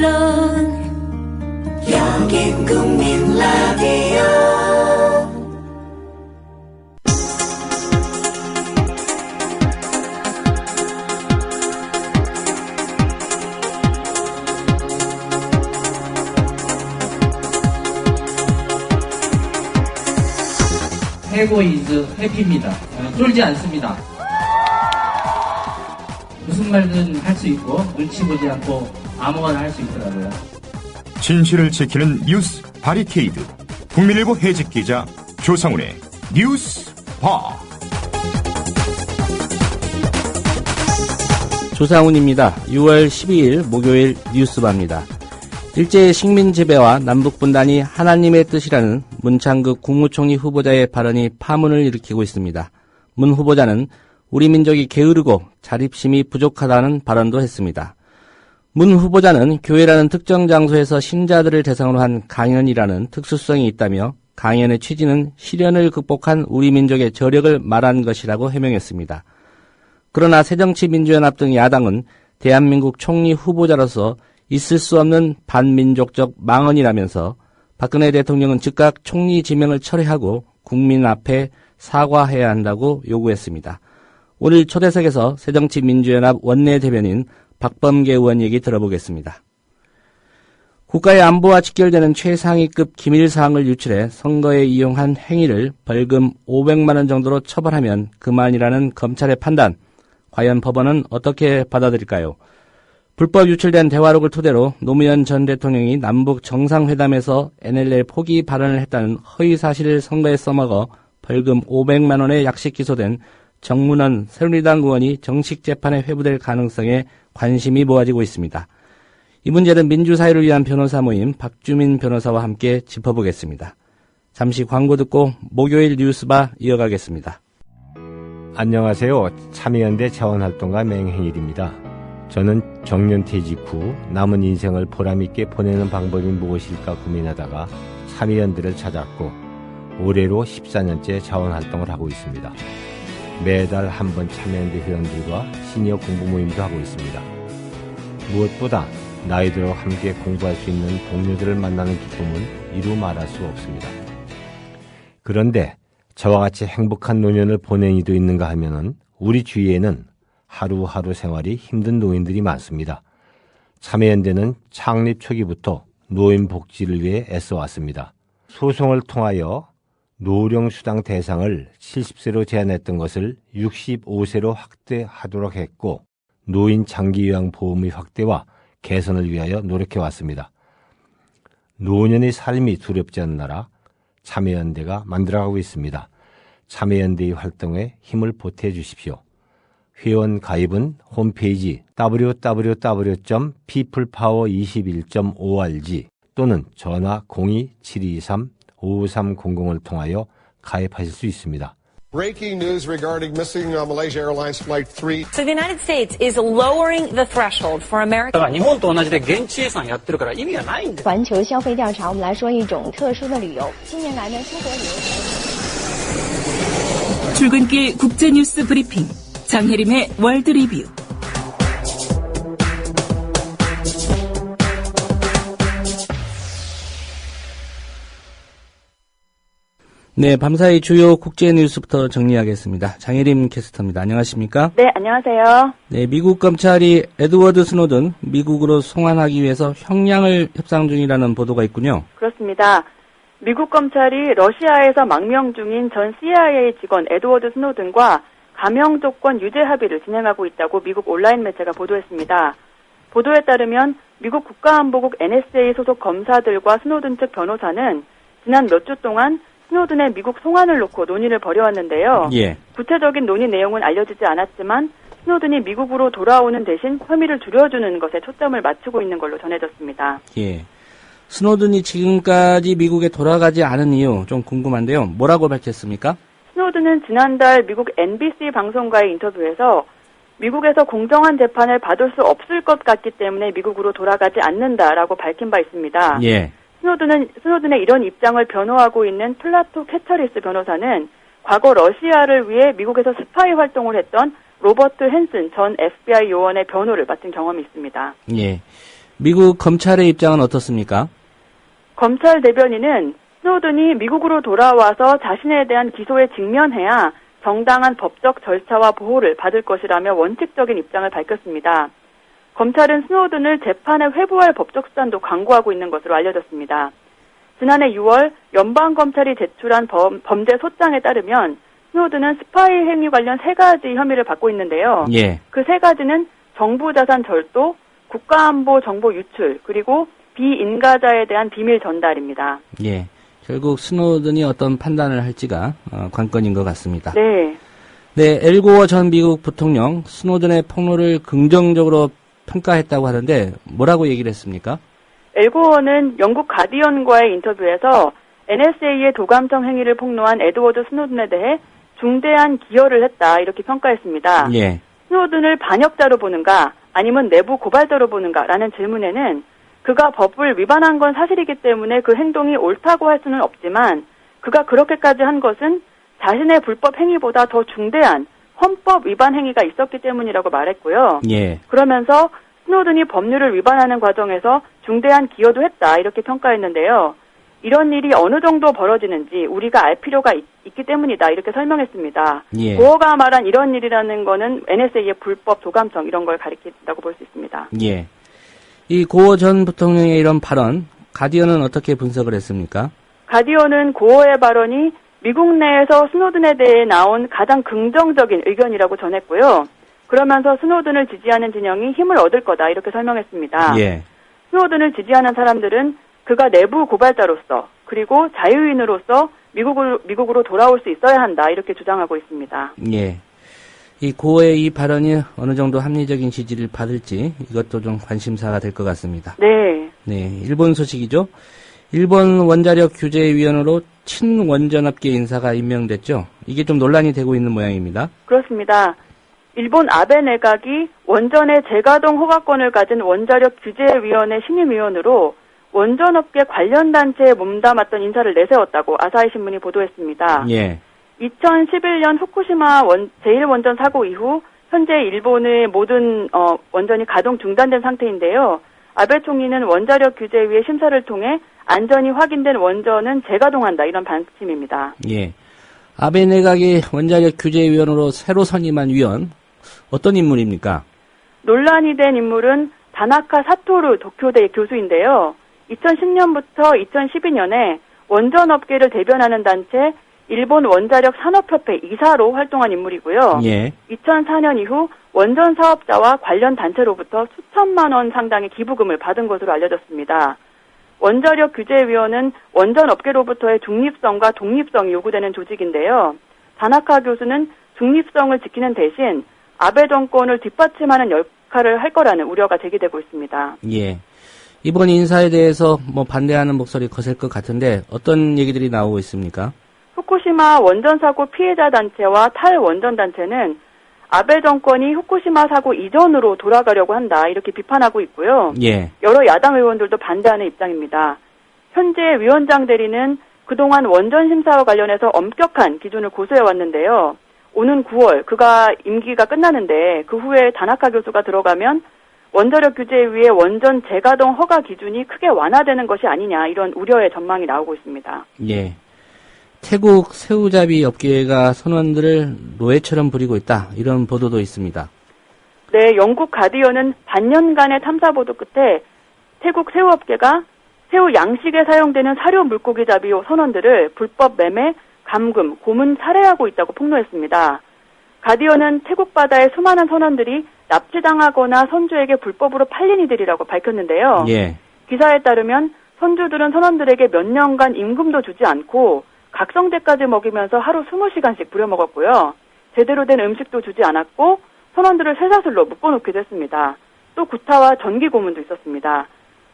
물론 여긴 국민 라디오. 해고 이즈 해피입니다. 쫄지 않습니다. 무슨 말든 할 수 있고 눈치 보지 않고 아무거나 할 수 있더라고요. 진실을 지키는 뉴스 바리케이드. 국민일보 해직 기자 조상훈의 뉴스바. 조상훈입니다. 6월 12일 목요일 뉴스바입니다. 일제의 식민 지배와 남북 분단이 하나님의 뜻이라는 문창극 국무총리 후보자의 발언이 파문을 일으키고 있습니다. 문 후보자는 우리 민족이 게으르고 자립심이 부족하다는 발언도 했습니다. 문 후보자는 교회라는 특정 장소에서 신자들을 대상으로 한 강연이라는 특수성이 있다며 강연의 취지는 시련을 극복한 우리 민족의 저력을 말한 것이라고 해명했습니다. 그러나 새정치민주연합 등 야당은 대한민국 총리 후보자로서 있을 수 없는 반민족적 망언이라면서 박근혜 대통령은 즉각 총리 지명을 철회하고 국민 앞에 사과해야 한다고 요구했습니다. 오늘 초대석에서 새정치민주연합 원내대변인 박범계 의원 얘기 들어보겠습니다. 국가의 안보와 직결되는 최상위급 기밀사항을 유출해 선거에 이용한 행위를 벌금 500만 원 정도로 처벌하면 그만이라는 검찰의 판단, 과연 법원은 어떻게 받아들일까요? 불법 유출된 대화록을 토대로 노무현 전 대통령이 남북 정상회담에서 NLL 포기 발언을 했다는 허위사실을 선거에 써먹어 벌금 500만 원에 약식 기소된 정문원 새누리당 의원이 정식 재판에 회부될 가능성에 관심이 모아지고 있습니다. 이 문제는 민주사회를 위한 변호사 모임 박주민 변호사와 함께 짚어보겠습니다. 잠시 광고 듣고 목요일 뉴스바 이어가겠습니다. 안녕하세요. 참여연대 자원활동가 맹행일입니다. 저는 정년퇴직 후 남은 인생을 보람있게 보내는 방법이 무엇일까 고민하다가 참여연대를 찾았고 올해로 14년째 자원활동을 하고 있습니다. 매달 한 번 참여연대 회원들과 시니어 공부 모임도 하고 있습니다. 무엇보다 나이 들어 함께 공부할 수 있는 동료들을 만나는 기쁨은 이루 말할 수 없습니다. 그런데 저와 같이 행복한 노년을 보낸 이도 있는가 하면은 우리 주위에는 하루하루 생활이 힘든 노인들이 많습니다. 참여연대는 창립 초기부터 노인 복지를 위해 애써왔습니다. 소송을 통하여 노령수당 대상을 70세로 제한했던 것을 65세로 확대하도록 했고 노인 장기요양보험의 확대와 개선을 위하여 노력해왔습니다. 노년의 삶이 두렵지 않는 나라 참여연대가 만들어가고 있습니다. 참여연대의 활동에 힘을 보태주십시오. 회원 가입은 홈페이지 www.peoplepower21.org 또는 전화 02-723-5530을 통하여 가입하실 수 있습니다. Breaking news regarding missing Malaysia Airlines Flight 3. So the United States is lowering the threshold for American. 日本と同じで現地生産やってるから意味がないんです。环球消费调查，我们来说一种特殊的旅游。近年来呢，出国旅游。 출근길 국제뉴스 브리핑 장혜림의 월드 리뷰. 네, 밤사이 주요 국제 뉴스부터 정리하겠습니다. 장혜림 캐스터입니다. 안녕하십니까? 네, 안녕하세요. 네, 미국 검찰이 에드워드 스노든 미국으로 송환하기 위해서 형량을 협상 중이라는 보도가 있군요. 그렇습니다. 미국 검찰이 러시아에서 망명 중인 전 CIA 직원 에드워드 스노든과 감형 조건 유죄 합의를 진행하고 있다고 미국 온라인 매체가 보도했습니다. 보도에 따르면 미국 국가안보국 NSA 소속 검사들과 스노든 측 변호사는 지난 몇 주 동안 스노든의 미국 송환을 놓고 논의를 벌여왔는데요. 예. 구체적인 논의 내용은 알려지지 않았지만 스노든이 미국으로 돌아오는 대신 혐의를 줄여주는 것에 초점을 맞추고 있는 걸로 전해졌습니다. 예. 스노든이 지금까지 미국에 돌아가지 않은 이유 좀 궁금한데요. 뭐라고 밝혔습니까? 스노든은 지난달 미국 NBC 방송과의 인터뷰에서 미국에서 공정한 재판을 받을 수 없을 것 같기 때문에 미국으로 돌아가지 않는다라고 밝힌 바 있습니다. 예. 스노든의 이런 입장을 변호하고 있는 플라토 캐처리스 변호사는 과거 러시아를 위해 미국에서 스파이 활동을 했던 로버트 헨슨 전 FBI 요원의 변호를 맡은 경험이 있습니다. 예. 미국 검찰의 입장은 어떻습니까? 검찰 대변인은 스노든이 미국으로 돌아와서 자신에 대한 기소에 직면해야 정당한 법적 절차와 보호를 받을 것이라며 원칙적인 입장을 밝혔습니다. 검찰은 스노든을 재판에 회부할 법적 수단도 강구하고 있는 것으로 알려졌습니다. 지난해 6월 연방검찰이 제출한 범죄 소장에 따르면 스노든은 스파이 행위 관련 3가지 혐의를 받고 있는데요. 예. 그 3가지는 정부 자산 절도, 국가안보 정보 유출, 그리고 비인가자에 대한 비밀 전달입니다. 예. 결국 스노든이 어떤 판단을 할지가 관건인 것 같습니다. 네. 네, 엘고어 전 미국 부통령 스노든의 폭로를 긍정적으로 평가했다고 하는데 뭐라고 얘기를 했습니까? 엘고어는 영국 가디언과의 인터뷰에서 NSA의 도감청 행위를 폭로한 에드워드 스노든에 대해 중대한 기여를 했다 이렇게 평가했습니다. 예. 스노든을 반역자로 보는가 아니면 내부 고발자로 보는가라는 질문에는 그가 법을 위반한 건 사실이기 때문에 그 행동이 옳다고 할 수는 없지만 그가 그렇게까지 한 것은 자신의 불법 행위보다 더 중대한 헌법 위반 행위가 있었기 때문이라고 말했고요. 예. 그러면서 스노든이 법률을 위반하는 과정에서 중대한 기여도 했다 이렇게 평가했는데요. 이런 일이 어느 정도 벌어지는지 우리가 알 필요가 있기 때문이다 이렇게 설명했습니다. 예. 고어가 말한 이런 일이라는 거는 NSA의 불법 도감청 이런 걸 가리킨다고 볼 수 있습니다. 예. 이 고어 전 부통령의 이런 발언, 가디언은 어떻게 분석을 했습니까? 가디언은 고어의 발언이 미국 내에서 스노든에 대해 나온 가장 긍정적인 의견이라고 전했고요. 그러면서 스노든을 지지하는 진영이 힘을 얻을 거다 이렇게 설명했습니다. 예. 스노든을 지지하는 사람들은 그가 내부 고발자로서 그리고 자유인으로서 미국으로 돌아올 수 있어야 한다 이렇게 주장하고 있습니다. 예. 이 고어의 이 발언이 어느 정도 합리적인 지지를 받을지 이것도 좀 관심사가 될 것 같습니다. 네. 네, 일본 소식이죠. 일본 원자력 규제위원으로 친원전업계 인사가 임명됐죠. 이게 좀 논란이 되고 있는 모양입니다. 그렇습니다. 일본 아베 내각이 원전의 재가동 허가권을 가진 원자력 규제위원회 신임위원으로 원전업계 관련 단체에 몸담았던 인사를 내세웠다고 아사히 신문이 보도했습니다. 예. 2011년 후쿠시마 제1원전 사고 이후 현재 일본의 모든 원전이 가동 중단된 상태인데요. 아베 총리는 원자력 규제위의 심사를 통해 안전이 확인된 원전은 재가동한다 이런 방침입니다. 예. 아베 내각의 원자력 규제위원으로 새로 선임한 위원 어떤 인물입니까? 논란이 된 인물은 다나카 사토루 도쿄대 교수인데요. 2010년부터 2012년에 원전업계를 대변하는 단체 일본 원자력 산업협회 이사로 활동한 인물이고요. 예. 2004년 이후 원전 사업자와 관련 단체로부터 수천만 원 상당의 기부금을 받은 것으로 알려졌습니다. 원자력 규제위원은 원전업계로부터의 중립성과 독립성이 요구되는 조직인데요. 다나카 교수는 중립성을 지키는 대신 아베 정권을 뒷받침하는 역할을 할 거라는 우려가 제기되고 있습니다. 예. 이번 인사에 대해서 반대하는 목소리 거셀 것 같은데 어떤 얘기들이 나오고 있습니까? 후쿠시마 원전 사고 피해자 단체와 탈원전 단체는 아베 정권이 후쿠시마 사고 이전으로 돌아가려고 한다 이렇게 비판하고 있고요. 예. 여러 야당 의원들도 반대하는 입장입니다. 현재 위원장 대리는 그동안 원전 심사와 관련해서 엄격한 기준을 고수해 왔는데요. 오는 9월 그가 임기가 끝나는데 그 후에 다나카 교수가 들어가면 원자력 규제위의 원전 재가동 허가 기준이 크게 완화되는 것이 아니냐 이런 우려의 전망이 나오고 있습니다. 예. 태국 새우잡이 업계가 선원들을 노예처럼 부리고 있다 이런 보도도 있습니다. 네, 영국 가디언은 반년간의 탐사 보도 끝에 태국 새우업계가 새우 양식에 사용되는 사료 물고기 잡이 선원들을 불법 매매, 감금, 고문 살해하고 있다고 폭로했습니다. 가디언은 태국 바다의 수많은 선원들이 납치당하거나 선주에게 불법으로 팔린 이들이라고 밝혔는데요. 예. 기사에 따르면 선주들은 선원들에게 몇 년간 임금도 주지 않고 각성제까지 먹이면서 하루 20시간씩 부려먹었고요. 제대로 된 음식도 주지 않았고 선원들을 쇠사슬로 묶어놓기도 했습니다. 또 구타와 전기 고문도 있었습니다.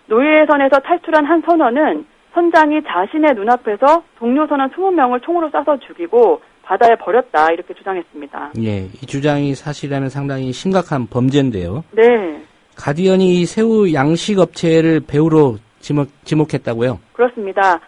노예선에서 탈출한 한 선원은 선장이 자신의 눈앞에서 동료 선원 20명을 총으로 쏴서 죽이고 바다에 버렸다 이렇게 주장했습니다. 예, 이 주장이 사실이라면 상당히 심각한 범죄인데요. 네. 가디언이 이 새우 양식 업체를 배후로 지목했다고요? 그렇습니다.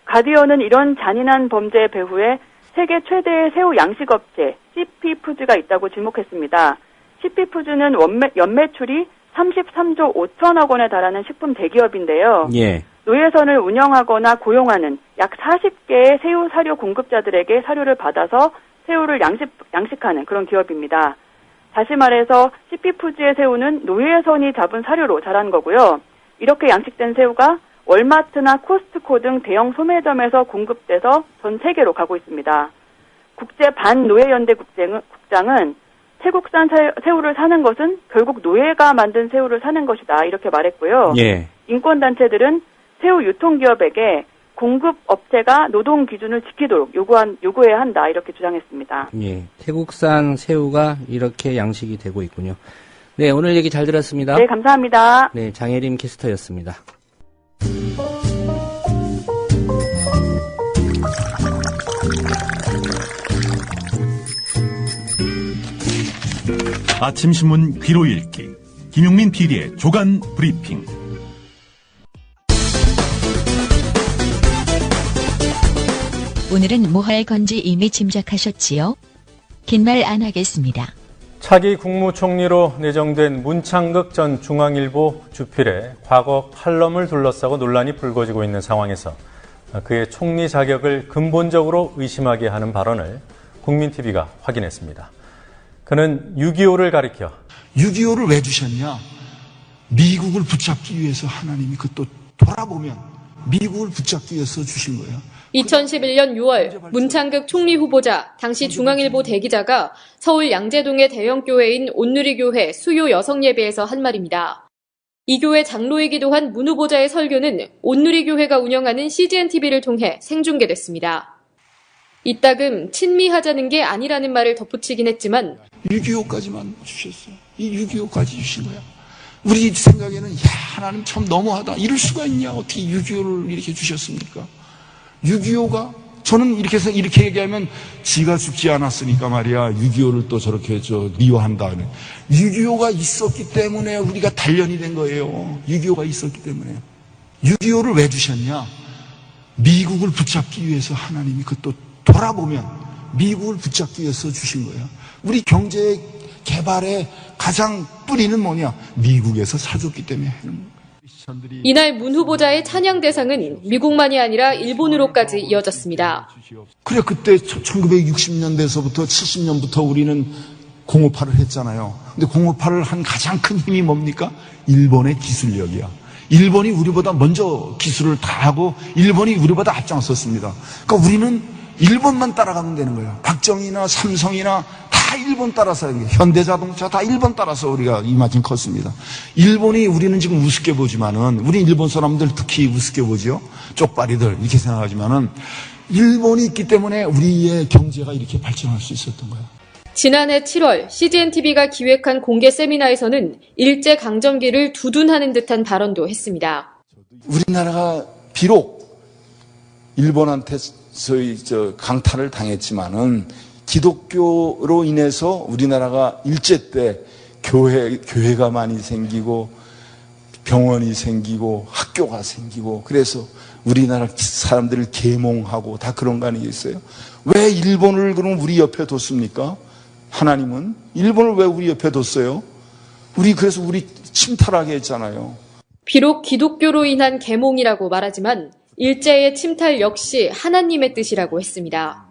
가디언은 이런 잔인한 범죄의 배후에 세계 최대의 새우 양식 업체 CP 푸드가 있다고 지목했습니다. CP푸드는 연매출이 33조 5천억 원에 달하는 식품 대기업인데요. 예. 노예선을 운영하거나 고용하는 약 40개의 새우 사료 공급자들에게 사료를 받아서 새우를 양식하는 그런 기업입니다. 다시 말해서 CP푸드의 새우는 노예선이 잡은 사료로 자란 거고요. 이렇게 양식된 새우가 월마트나 코스트코 등 대형 소매점에서 공급돼서 전 세계로 가고 있습니다. 국제 반노예연대 국장은 태국산 새우를 사는 것은 결국 노예가 만든 새우를 사는 것이다 이렇게 말했고요. 예. 인권단체들은 새우 유통기업에게 공급업체가 노동 기준을 지키도록 요구해야 한다 이렇게 주장했습니다. 예. 태국산 새우가 이렇게 양식이 되고 있군요. 네, 오늘 얘기 잘 들었습니다. 네, 감사합니다. 네, 장혜림 캐스터였습니다. 아침 신문 귀로 읽기 김용민 PD의 조간 브리핑. 오늘은 뭐 할 건지 이미 짐작하셨지요? 긴 말 안 하겠습니다. 차기 국무총리로 내정된 문창극 전 중앙일보 주필의 과거 칼럼을 둘러싸고 논란이 불거지고 있는 상황에서 그의 총리 자격을 근본적으로 의심하게 하는 발언을 국민TV가 확인했습니다. 그는 6.25를 가리켜 6.25를 왜 주셨냐? 미국을 붙잡기 위해서 하나님이 그 또 돌아보면 미국을 붙잡기 위해서 주신 거예요. 2011년 6월 문창극 총리 후보자 당시 중앙일보 대기자가 서울 양재동의 대형교회인 온누리교회 수요 여성예배에서 한 말입니다. 이 교회 장로이기도 한 문 후보자의 설교는 온누리교회가 운영하는 CGN-TV를 통해 생중계됐습니다. 이따금 친미하자는 게 아니라는 말을 덧붙이긴 했지만 6.25까지만 주셨어요. 이 6.25까지 주신 거야. 우리 생각에는 하나님 참 너무하다. 이럴 수가 있냐. 어떻게 6.25를 이렇게 주셨습니까? 6.25가 저는 이렇게 얘기하면 지가 죽지 않았으니까 말이야 6.25를 또 저렇게 미워한다. 6.25가 있었기 때문에 우리가 단련이 된 거예요. 6.25가 있었기 때문에. 6.25를 왜 주셨냐? 미국을 붙잡기 위해서 하나님이 그 또 돌아보면 미국을 붙잡기 위해서 주신 거예요. 우리 경제 개발의 가장 뿌리는 뭐냐? 미국에서 사줬기 때문에 하는 거예요. 이날 문 후보자의 찬양 대상은 미국만이 아니라 일본으로까지 이어졌습니다. 그래 그때 1960년대에서부터 70년부터 우리는 공업화를 했잖아요. 근데 공업화를 한 가장 큰 힘이 뭡니까? 일본의 기술력이야. 일본이 우리보다 먼저 기술을 다 하고 일본이 우리보다 앞장섰습니다. 그러니까 우리는 일본만 따라가면 되는 거예요. 박정희나 삼성이나 다 일본 따라서, 현대자동차 다 일본 따라서 우리가 이만큼 컸습니다. 일본이 우리는 지금 우습게 보지만은, 우리 일본 사람들 특히 우습게 보죠. 쪽발이들 이렇게 생각하지만은, 일본이 있기 때문에 우리의 경제가 이렇게 발전할 수 있었던 거예요. 지난해 7월 CGN-TV가 기획한 공개 세미나에서는 일제강점기를 두둔하는 듯한 발언도 했습니다. 우리나라가 비록 일본한테 강탈을 당했지만은 기독교로 인해서 우리나라가 일제 때 교회가 많이 생기고 병원이 생기고 학교가 생기고 그래서 우리나라 사람들을 계몽하고 다 그런 거 아니겠어요? 왜 일본을 그럼 우리 옆에 뒀습니까? 하나님은 일본을 왜 우리 옆에 뒀어요? 그래서 우리 침탈하게 했잖아요. 비록 기독교로 인한 계몽이라고 말하지만 일제의 침탈 역시 하나님의 뜻이라고 했습니다.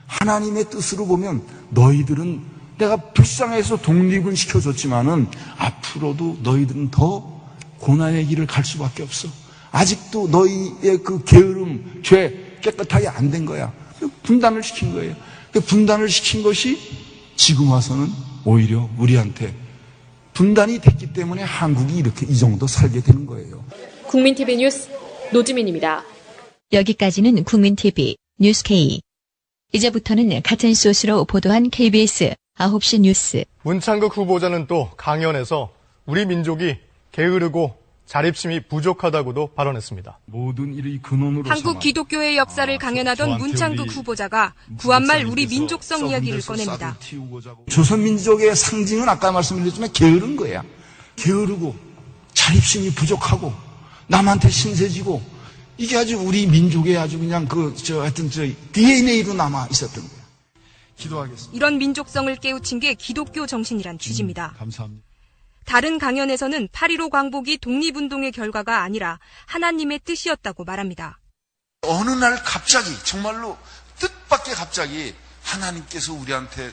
하나님의 뜻으로 보면 너희들은 내가 불쌍해서 독립은 시켜줬지만은 앞으로도 너희들은 더 고난의 길을 갈 수밖에 없어. 아직도 너희의 그 게으름, 죄 깨끗하게 안 된 거야. 분단을 시킨 거예요. 분단을 시킨 것이 지금 와서는 오히려 우리한테 분단이 됐기 때문에 한국이 이렇게 이 정도 살게 되는 거예요. 국민TV 뉴스 노지민입니다. 여기까지는 국민TV 뉴스 K. 이제부터는 같은 소스로 보도한 KBS 9시 뉴스. 문창극 후보자는 또 강연에서 우리 민족이 게으르고 자립심이 부족하다고도 발언했습니다. 모든 일이 근원으로 한국 기독교의 역사를 강연하던 문창극 후보자가 구한말 우리 민족성 이야기를 꺼냅니다. 조선민족의 상징은 아까 말씀드렸지만 게으른 거야. 게으르고 자립심이 부족하고 남한테 신세지고 이게 아주 우리 민족의 아주 그냥 하여튼 DNA로 남아 있었던 거야. 기도하겠습니다. 이런 민족성을 깨우친 게 기독교 정신이란 취지입니다. 감사합니다. 다른 강연에서는 8.15 광복이 독립운동의 결과가 아니라 하나님의 뜻이었다고 말합니다. 어느 날 갑자기 정말로 뜻밖의 갑자기 하나님께서 우리한테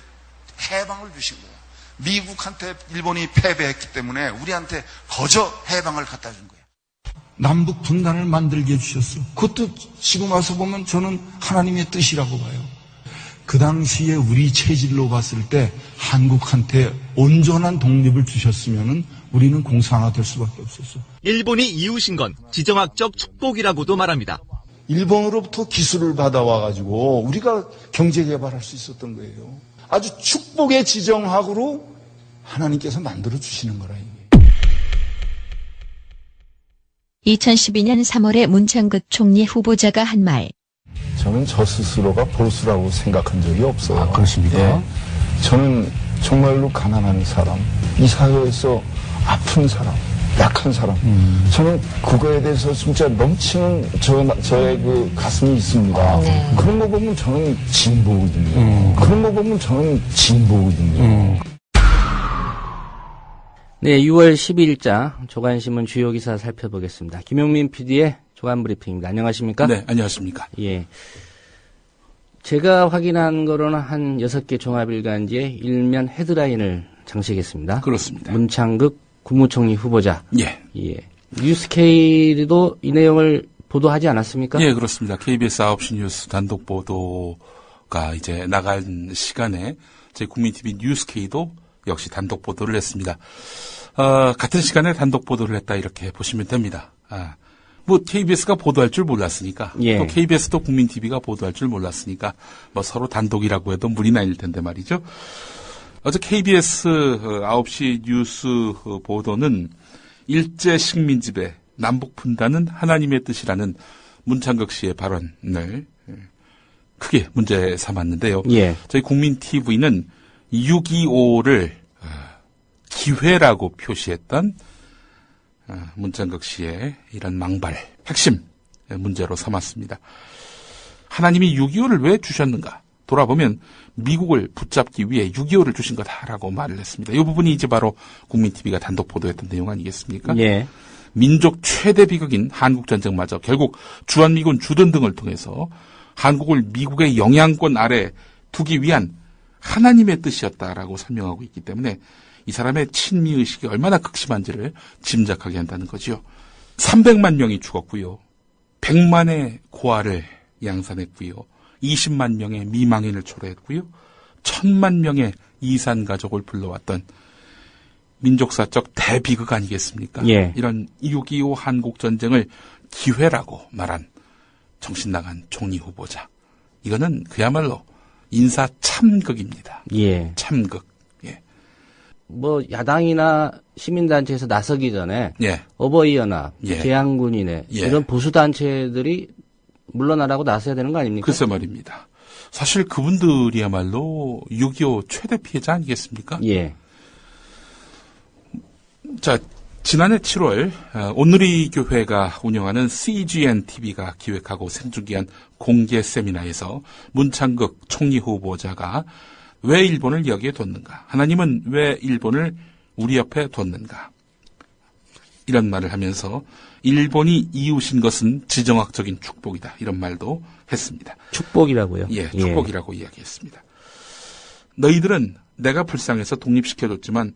해방을 주신 거예요. 미국한테 일본이 패배했기 때문에 우리한테 거저 해방을 갖다 준 거예요. 남북 분단을 만들게 해주셨어. 그것도 지금 와서 보면 저는 하나님의 뜻이라고 봐요. 그 당시에 우리 체질로 봤을 때 한국한테 온전한 독립을 주셨으면 우리는 공산화 될 수밖에 없었어. 일본이 이루신 건 지정학적 축복이라고도 말합니다. 일본으로부터 기술을 받아와가지고 우리가 경제개발할 수 있었던 거예요. 아주 축복의 지정학으로 하나님께서 만들어 주시는 거라 이게. 2012년 3월에 문창극 총리 후보자가 한 말. 저는 저 스스로가 보수라고 생각한 적이 없어요. 아, 그렇습니까? 예. 저는 정말로 가난한 사람, 이 사회에서 아픈 사람, 약한 사람. 저는 그거에 대해서 진짜 넘치는 저의 그 가슴이 있습니다. 네. 그런 거 보면 저는 진보거든요. 그런 거 보면 저는 진보거든요. 네, 6월 12일자 조간신문 주요 기사 살펴보겠습니다. 김용민 PD의 조간 브리핑입니다. 안녕하십니까? 네, 안녕하십니까? 예. 제가 확인한 거로는 한 6개 종합일간지에 일면 헤드라인을 장식했습니다. 그렇습니다. 문창극 국무총리 후보자. 예. 예. 뉴스케이도 이 내용을 보도하지 않았습니까? 예, 그렇습니다. KBS 9시 뉴스 단독 보도가 이제 나간 시간에 저희 국민TV 뉴스케이도 역시 단독 보도를 했습니다. 같은 시간에 단독 보도를 했다 이렇게 보시면 됩니다. 뭐 KBS가 보도할 줄 몰랐으니까 예. 또 KBS도 국민TV가 보도할 줄 몰랐으니까 뭐 서로 단독이라고 해도 물이 나일 텐데 말이죠. 어제 KBS 9시 뉴스 보도는 일제 식민지배 남북 분단은 하나님의 뜻이라는 문창극 씨의 발언을 크게 문제 삼았는데요. 예. 저희 국민TV는 6.25를 기회라고 표시했던 문창극 씨의 이런 망발, 핵심 문제로 삼았습니다. 하나님이 6.25를 왜 주셨는가? 돌아보면 미국을 붙잡기 위해 6.25를 주신 거다라고 말을 했습니다. 이 부분이 이제 바로 국민TV가 단독 보도했던 내용 아니겠습니까? 예. 민족 최대 비극인 한국전쟁마저 결국 주한미군 주둔 등을 통해서 한국을 미국의 영향권 아래 두기 위한 하나님의 뜻이었다라고 설명하고 있기 때문에 이 사람의 친미의식이 얼마나 극심한지를 짐작하게 한다는 거지요. 300만 명이 죽었고요. 100만의 고아를 양산했고요. 20만 명의 미망인을 초래했고요. 1000만 명의 이산 가족을 불러왔던 민족사적 대비극 아니겠습니까? 예. 이런 6.25 한국전쟁을 기회라고 말한 정신나간 총리 후보자. 이거는 그야말로 인사 참극입니다. 예. 참극. 예. 뭐 야당이나 시민단체에서 나서기 전에 예. 어버이연합, 예. 계양군인회 예. 이런 보수단체들이 물러나라고 나서야 되는 거 아닙니까? 글쎄 말입니다. 사실 그분들이야말로 6.25 최대 피해자 아니겠습니까? 예. 자, 지난해 7월 온누리교회가 운영하는 CGN-TV가 기획하고 생중계한 공개 세미나에서 문창극 총리 후보자가 왜 일본을 여기에 뒀는가? 하나님은 왜 일본을 우리 옆에 뒀는가? 이런 말을 하면서 일본이 이웃인 것은 지정학적인 축복이다. 이런 말도 했습니다. 축복이라고요? 예, 축복이라고 이야기했습니다. 너희들은 내가 불쌍해서 독립시켜줬지만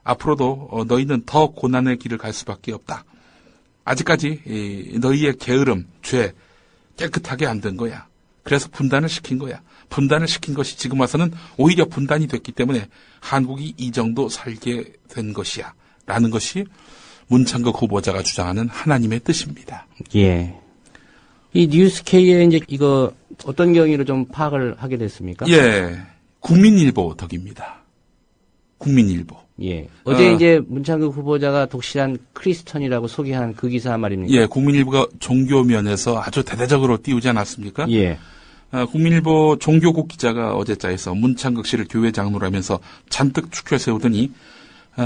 앞으로도 너희는 더 고난의 길을 갈 수밖에 없다. 아직까지 너희의 게으름, 죄 깨끗하게 안 된 거야. 그래서 분단을 시킨 거야. 분단을 시킨 것이 지금 와서는 오히려 분단이 됐기 때문에 한국이 이 정도 살게 된 것이야. 라는 것이 문창극 후보자가 주장하는 하나님의 뜻입니다. 예. 이 뉴스K에 이제 이거 어떤 경위로 좀 파악을 하게 됐습니까? 예. 국민일보 덕입니다. 국민일보. 예. 어제 이제 문창극 후보자가 독실한 크리스천이라고 소개한 그 기사 말입니까? 예. 국민일보가 종교 면에서 아주 대대적으로 띄우지 않았습니까? 예. 국민일보 종교국 기자가 어제자에서 문창극 씨를 교회 장로라면서 잔뜩 축혀 세우더니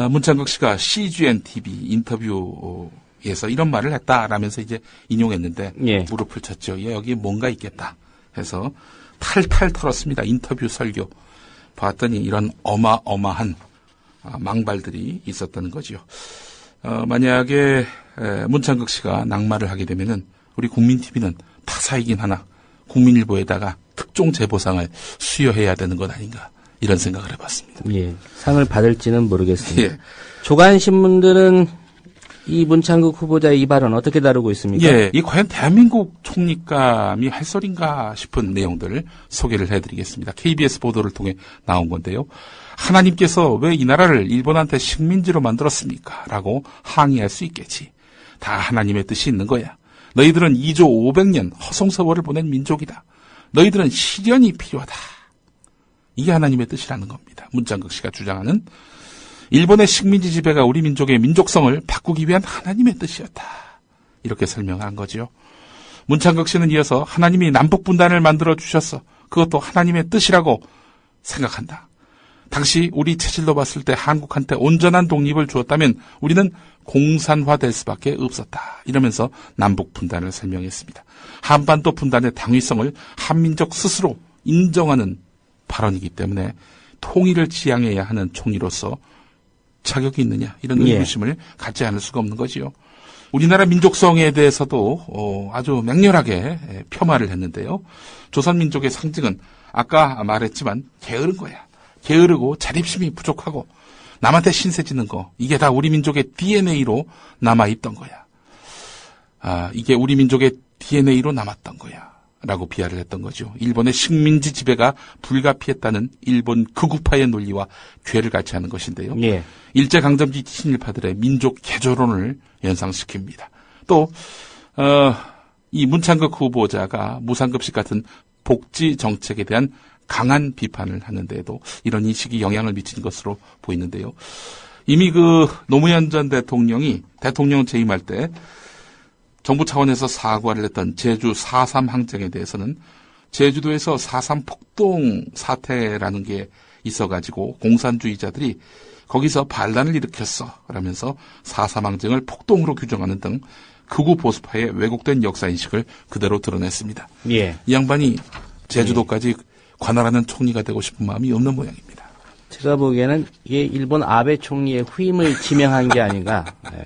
문창극 씨가 CGN-TV 인터뷰에서 이런 말을 했다라면서 이제 인용했는데 예. 무릎을 쳤죠. 예, 여기 뭔가 있겠다 해서 탈탈 털었습니다. 인터뷰 설교. 봤더니 이런 어마어마한 망발들이 있었다는 거지요. 만약에 문창극 씨가 낙마를 하게 되면은 우리 국민TV는 타사이긴 하나 국민일보에다가 특종 제보상을 수여해야 되는 것 아닌가 이런 생각을 해봤습니다. 예, 상을 받을지는 모르겠습니다. 예. 조간 신문들은 이 문창극 후보자의 이 발언 어떻게 다루고 있습니까? 예, 이 과연 대한민국 총리감이 할 소린가 싶은 내용들을 소개를 해드리겠습니다. KBS 보도를 통해 나온 건데요. 하나님께서 왜 이 나라를 일본한테 식민지로 만들었습니까? 라고 항의할 수 있겠지. 다 하나님의 뜻이 있는 거야. 너희들은 2조 500년 허송세월을 보낸 민족이다. 너희들은 시련이 필요하다. 이게 하나님의 뜻이라는 겁니다. 문창극 씨가 주장하는 일본의 식민지 지배가 우리 민족의 민족성을 바꾸기 위한 하나님의 뜻이었다. 이렇게 설명한 거죠. 문창극 씨는 이어서 하나님이 남북분단을 만들어 주셨어. 그것도 하나님의 뜻이라고 생각한다. 당시 우리 체질로 봤을 때 한국한테 온전한 독립을 주었다면 우리는 공산화될 수밖에 없었다. 이러면서 남북 분단을 설명했습니다. 한반도 분단의 당위성을 한민족 스스로 인정하는 발언이기 때문에 통일을 지향해야 하는 총리로서 자격이 있느냐 이런 의구심을 갖지 않을 수가 없는 거지요. 우리나라 민족성에 대해서도 아주 맹렬하게 폄하를 했는데요. 조선민족의 상징은 아까 말했지만 게으른 거야. 게으르고 자립심이 부족하고 남한테 신세 지는 거 이게 다 우리 민족의 DNA로 남아있던 거야. 이게 우리 민족의 DNA로 남았던 거야 라고 비하를 했던 거죠. 일본의 식민지 지배가 불가피했다는 일본 극우파의 논리와 궤를 같이 하는 것인데요. 예. 일제강점기 친일파들의 민족 개조론을 연상시킵니다. 또 이 문창극 후보자가 무상급식 같은 복지 정책에 대한 강한 비판을 하는데도 이런 인식이 영향을 미친 것으로 보이는데요. 이미 노무현 전 대통령이 대통령 재임할 때 정부 차원에서 사과를 했던 제주 4.3 항쟁에 대해서는 제주도에서 4.3 폭동 사태라는 게 있어가지고 공산주의자들이 거기서 반란을 일으켰어 라면서 4.3 항쟁을 폭동으로 규정하는 등 극우 보수파의 왜곡된 역사인식을 그대로 드러냈습니다. 예. 이 양반이 제주도까지 관할하는 총리가 되고 싶은 마음이 없는 모양입니다. 제가 보기에는 이게 일본 아베 총리의 후임을 지명한 게 아닌가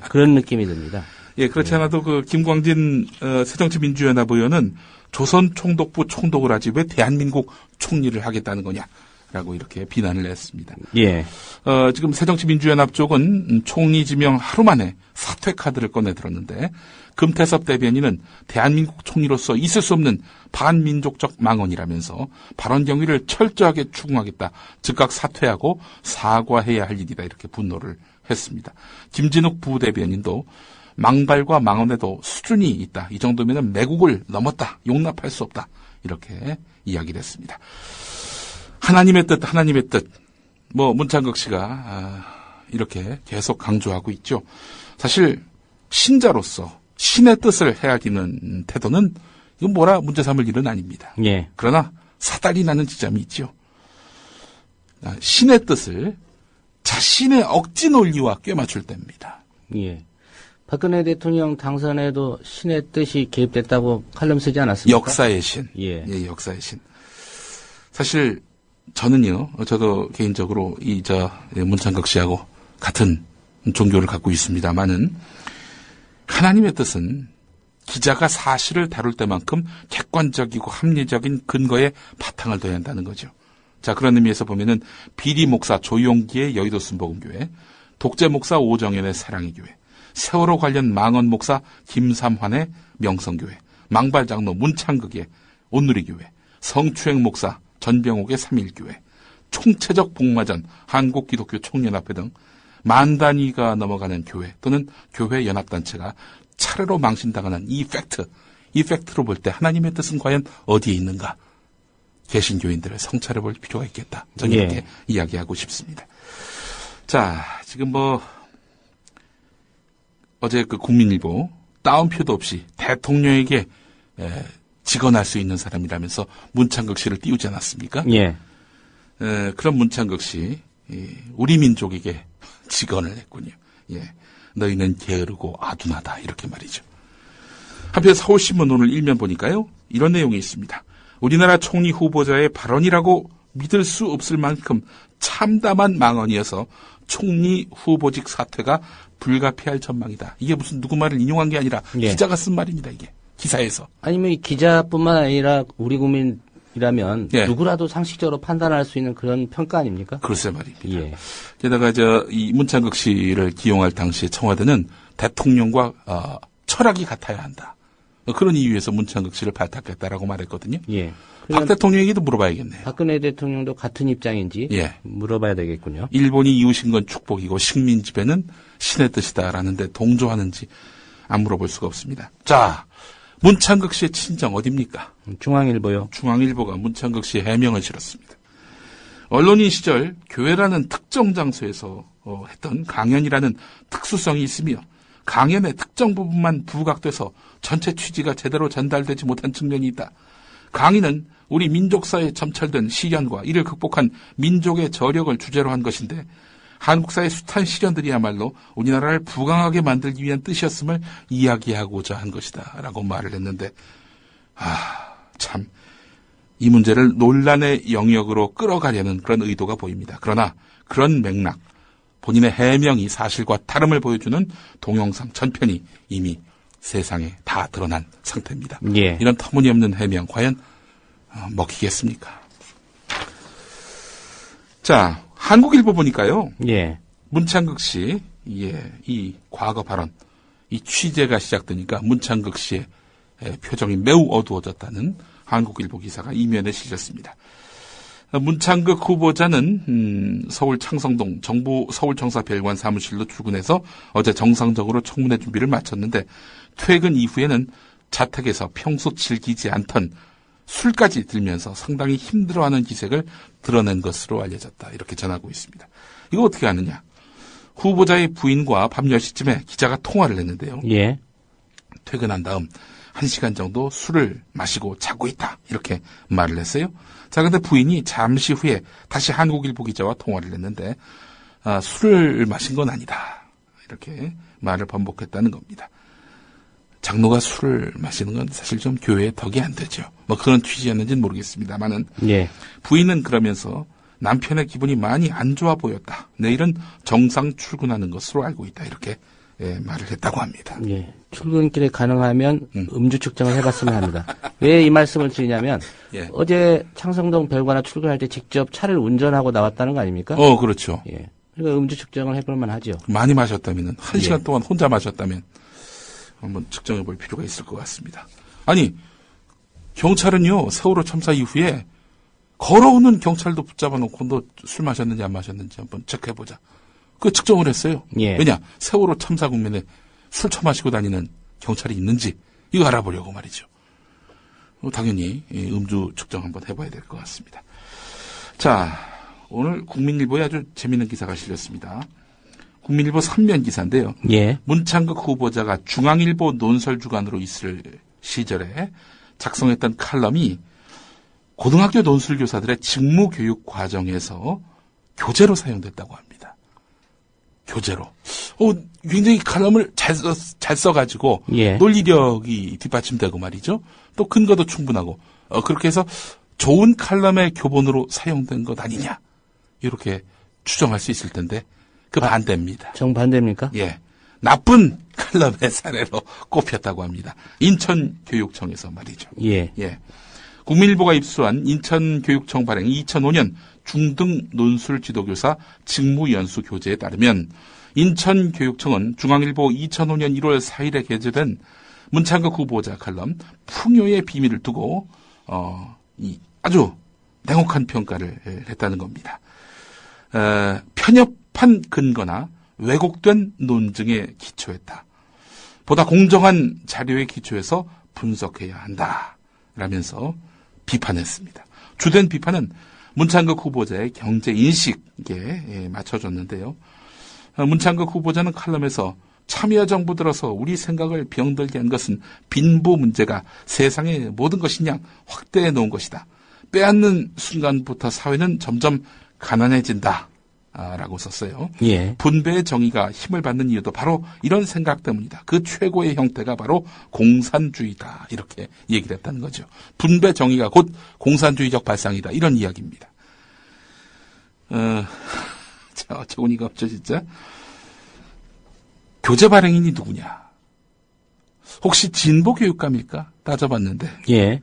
그런 느낌이 듭니다. 예, 그렇지 않아도 김광진 새정치민주연합 의원은 조선 총독부 총독을 하지 왜 대한민국 총리를 하겠다는 거냐라고 이렇게 비난을 했습니다. 예. 지금 새정치민주연합 쪽은 총리 지명 하루 만에 사퇴 카드를 꺼내들었는데 금태섭 대변인은 대한민국 총리로서 있을 수 없는 반민족적 망언이라면서 발언 경위를 철저하게 추궁하겠다. 즉각 사퇴하고 사과해야 할 일이다. 이렇게 분노를 했습니다. 김진욱 부대변인도 망발과 망언에도 수준이 있다. 이 정도면 매국을 넘었다. 용납할 수 없다. 이렇게 이야기를 했습니다. 하나님의 뜻, 하나님의 뜻. 문창극 씨가 이렇게 계속 강조하고 있죠. 사실 신자로서 신의 뜻을 헤아리는 태도는 이건 문제 삼을 일은 아닙니다. 예. 그러나 사달이 나는 지점이 있죠. 신의 뜻을 자신의 억지 논리와 꿰맞출 때입니다. 예. 박근혜 대통령 당선에도 신의 뜻이 개입됐다고 칼럼 쓰지 않았습니까? 역사의 신. 예. 예, 역사의 신. 사실 저도 개인적으로 문창극 씨하고 같은 종교를 갖고 있습니다만은 하나님의 뜻은 기자가 사실을 다룰 때만큼 객관적이고 합리적인 근거에 바탕을 둬야 한다는 거죠. 자, 그런 의미에서 보면은 비리 목사 조용기의 여의도 순복음교회, 독재 목사 오정현의 사랑의 교회, 세월호 관련 망언 목사 김삼환의 명성교회, 망발 장로 문창극의 온누리교회, 성추행 목사 전병옥의 삼일교회, 총체적 복마전 한국기독교 총연합회 등 만 단위가 넘어가는 교회 또는 교회 연합단체가 차례로 망신당하는 이 팩트로 볼 때 하나님의 뜻은 과연 어디에 있는가? 개신교인들을 성찰해 볼 필요가 있겠다. 저는 이렇게 이야기하고 싶습니다. 자, 지금 어제 국민일보 따옴표도 없이 대통령에게 직언할 수 있는 사람이라면서 문창극 씨를 띄우지 않았습니까? 예. 그런 문창극 씨, 우리 민족에게 직언을 했군요. 예. 너희는 게으르고 아둔하다. 이렇게 말이죠. 한편 서울신문 오늘 일면 보니까요. 이런 내용이 있습니다. 우리나라 총리 후보자의 발언이라고 믿을 수 없을 만큼 참담한 망언이어서 총리 후보직 사퇴가 불가피할 전망이다. 이게 무슨 누구 말을 인용한 게 아니라 예. 기자가 쓴 말입니다. 이게 기사에서. 아니면 이 기자뿐만 아니라 우리 국민이라면 예. 누구라도 상식적으로 판단할 수 있는 그런 평가 아닙니까? 글쎄 말입니다. 예. 게다가 이 문창극 씨를 기용할 당시에 청와대는 대통령과 철학이 같아야 한다. 그런 이유에서 문창극 씨를 발탁했다라고 말했거든요. 예. 박 대통령에게도 물어봐야겠네요. 박근혜 대통령도 같은 입장인지 예. 물어봐야 되겠군요. 일본이 이웃인 건 축복이고 식민 지배는 신의 뜻이다라는데 동조하는지 안 물어볼 수가 없습니다. 자, 문창극 씨의 친정 어디입니까? 중앙일보요. 중앙일보가 문창극 씨의 해명을 실었습니다. 언론인 시절 교회라는 특정 장소에서 했던 강연이라는 특수성이 있으며 강연의 특정 부분만 부각돼서 전체 취지가 제대로 전달되지 못한 측면이 있다. 강의는 우리 민족사에 점철된 시련과 이를 극복한 민족의 저력을 주제로 한 것인데 한국사의 숱한 시련들이야말로 우리나라를 부강하게 만들기 위한 뜻이었음을 이야기하고자 한 것이다 라고 말을 했는데 참 이 문제를 논란의 영역으로 끌어가려는 그런 의도가 보입니다. 그러나 그런 맥락 본인의 해명이 사실과 다름을 보여주는 동영상 전편이 이미 세상에 다 드러난 상태입니다. 예. 이런 터무니없는 해명 과연 먹히겠습니까? 자, 한국일보 보니까요. 예. 문창극 씨, 이 과거 발언, 이 취재가 시작되니까 문창극 씨의 표정이 매우 어두워졌다는 한국일보 기사가 이면에 실렸습니다. 문창극 후보자는 서울 창성동 정부 서울청사 별관 사무실로 출근해서 어제 정상적으로 청문회 준비를 마쳤는데 퇴근 이후에는 자택에서 평소 즐기지 않던 술까지 들면서 상당히 힘들어하는 기색을 드러낸 것으로 알려졌다. 이렇게 전하고 있습니다. 이거 어떻게 아느냐. 후보자의 부인과 밤 10시쯤에 기자가 통화를 했는데요. 예. 퇴근한 다음 1시간 정도 술을 마시고 자고 있다. 이렇게 말을 했어요. 자, 근데 부인이 잠시 후에 다시 한국일보 기자와 통화를 했는데 술을 마신 건 아니다. 이렇게 말을 반복했다는 겁니다. 장로가 술을 마시는 건 사실 좀 교회의 덕이 안 되죠. 뭐 그런 취지였는지는 모르겠습니다만은 예. 부인은 그러면서 남편의 기분이 많이 안 좋아 보였다. 내일은 정상 출근하는 것으로 알고 있다. 이렇게 말을 했다고 합니다. 예. 출근길에 가능하면 음주 측정을 해봤으면 합니다. 왜 이 말씀을 드리냐면 예. 어제 창성동 별관에 출근할 때 직접 차를 운전하고 나왔다는 거 아닙니까? 그렇죠. 예. 그러니까 음주 측정을 해볼 만하죠. 많이 마셨다면은 1시간 예. 동안 혼자 마셨다면 한번 측정해 볼 필요가 있을 것 같습니다. 아니, 경찰은요, 세월호 참사 이후에 걸어오는 경찰도 붙잡아 놓고 너 술 마셨는지 안 마셨는지 한번 체크해보자. 그 측정을 했어요. 예. 왜냐? 세월호 참사 국면에 술 처마시고 다니는 경찰이 있는지 이거 알아보려고 말이죠. 당연히 음주 측정 한번 해봐야 될 것 같습니다. 자, 오늘 국민일보에 아주 재미있는 기사가 실렸습니다. 국민일보 3면 기사인데요. 예. 문창극 후보자가 중앙일보 논설주간으로 있을 시절에 작성했던 칼럼이 고등학교 논술교사들의 직무교육 과정에서 교재로 사용됐다고 합니다. 교재로. 굉장히 칼럼을 잘 써가지고 예. 논리력이 뒷받침되고 말이죠. 또 근거도 충분하고 그렇게 해서 좋은 칼럼의 교본으로 사용된 것 아니냐. 이렇게 추정할 수 있을 텐데 그 반대입니다. 정반대입니까? 예. 나쁜 칼럼의 사례로 꼽혔다고 합니다. 인천교육청에서 말이죠. 예. 예. 국민일보가 입수한 인천교육청 발행 2005년 중등 논술 지도교사 직무연수 교재에 따르면 인천교육청은 중앙일보 2005년 1월 4일에 게재된 문창극 후보자 칼럼 풍요의 비밀을 두고 아주 냉혹한 평가를 했다는 겁니다. 편협한 근거나 왜곡된 논증에 기초했다. 보다 공정한 자료에 기초해서 분석해야 한다. 라면서 비판했습니다. 주된 비판은 문창극 후보자의 경제 인식에 맞춰줬는데요. 문창극 후보자는 칼럼에서 참여정부 들어서 우리 생각을 병들게 한 것은 빈부 문제가 세상의 모든 것인 양 확대해 놓은 것이다. 빼앗는 순간부터 사회는 점점 가난해진다. 라고 썼어요. 예. 분배의 정의가 힘을 받는 이유도 바로 이런 생각 때문이다. 그 최고의 형태가 바로 공산주의다. 이렇게 얘기를 했다는 거죠. 분배 정의가 곧 공산주의적 발상이다. 이런 이야기입니다. 자, 어처구니가 없죠, 진짜. 교재 발행인이 누구냐? 혹시 진보 교육감일까? 따져봤는데. 예.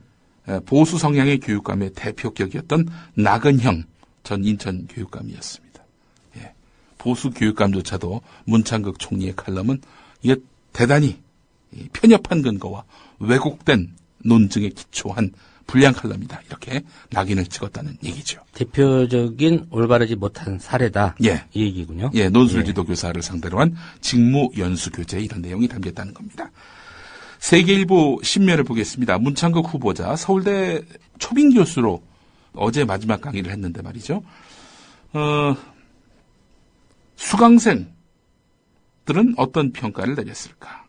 보수 성향의 교육감의 대표격이었던 나근형 전 인천 교육감이었습니다. 예. 보수 교육감조차도 문창극 총리의 칼럼은 이게 대단히 편협한 근거와 왜곡된 논증에 기초한 불량 칼럼이다. 이렇게 낙인을 찍었다는 얘기죠. 대표적인 올바르지 못한 사례다. 예. 이 얘기군요. 예, 논술지도 교사를 상대로 한 직무 연수 교재에 이런 내용이 담겼다는 겁니다. 세계일보 신면을 보겠습니다. 문창극 후보자 서울대 초빙 교수로 어제 마지막 강의를 했는데 말이죠. 수강생들은 어떤 평가를 내렸을까?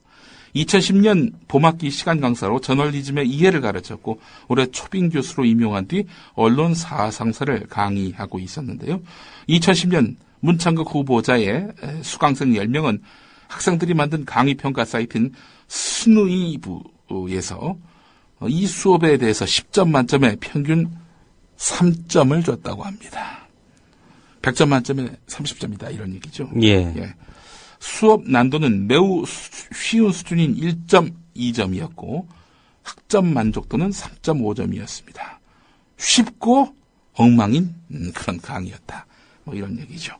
2010년 봄학기 시간 강사로 저널리즘의 이해를 가르쳤고 올해 초빙 교수로 임용한 뒤 언론 사상사를 강의하고 있었는데요. 2010년 문창극 후보자의 수강생 10명은 학생들이 만든 강의 평가 사이트인 스누이브에서 이 수업에 대해서 10점 만점에 평균 3점을 줬다고 합니다. 100점 만점에 30점이다 이런 얘기죠. 예. 수업 난도는 매우 쉬운 수준인 1.2점이었고 학점 만족도는 3.5점이었습니다. 쉽고 엉망인 그런 강의였다. 뭐 이런 얘기죠.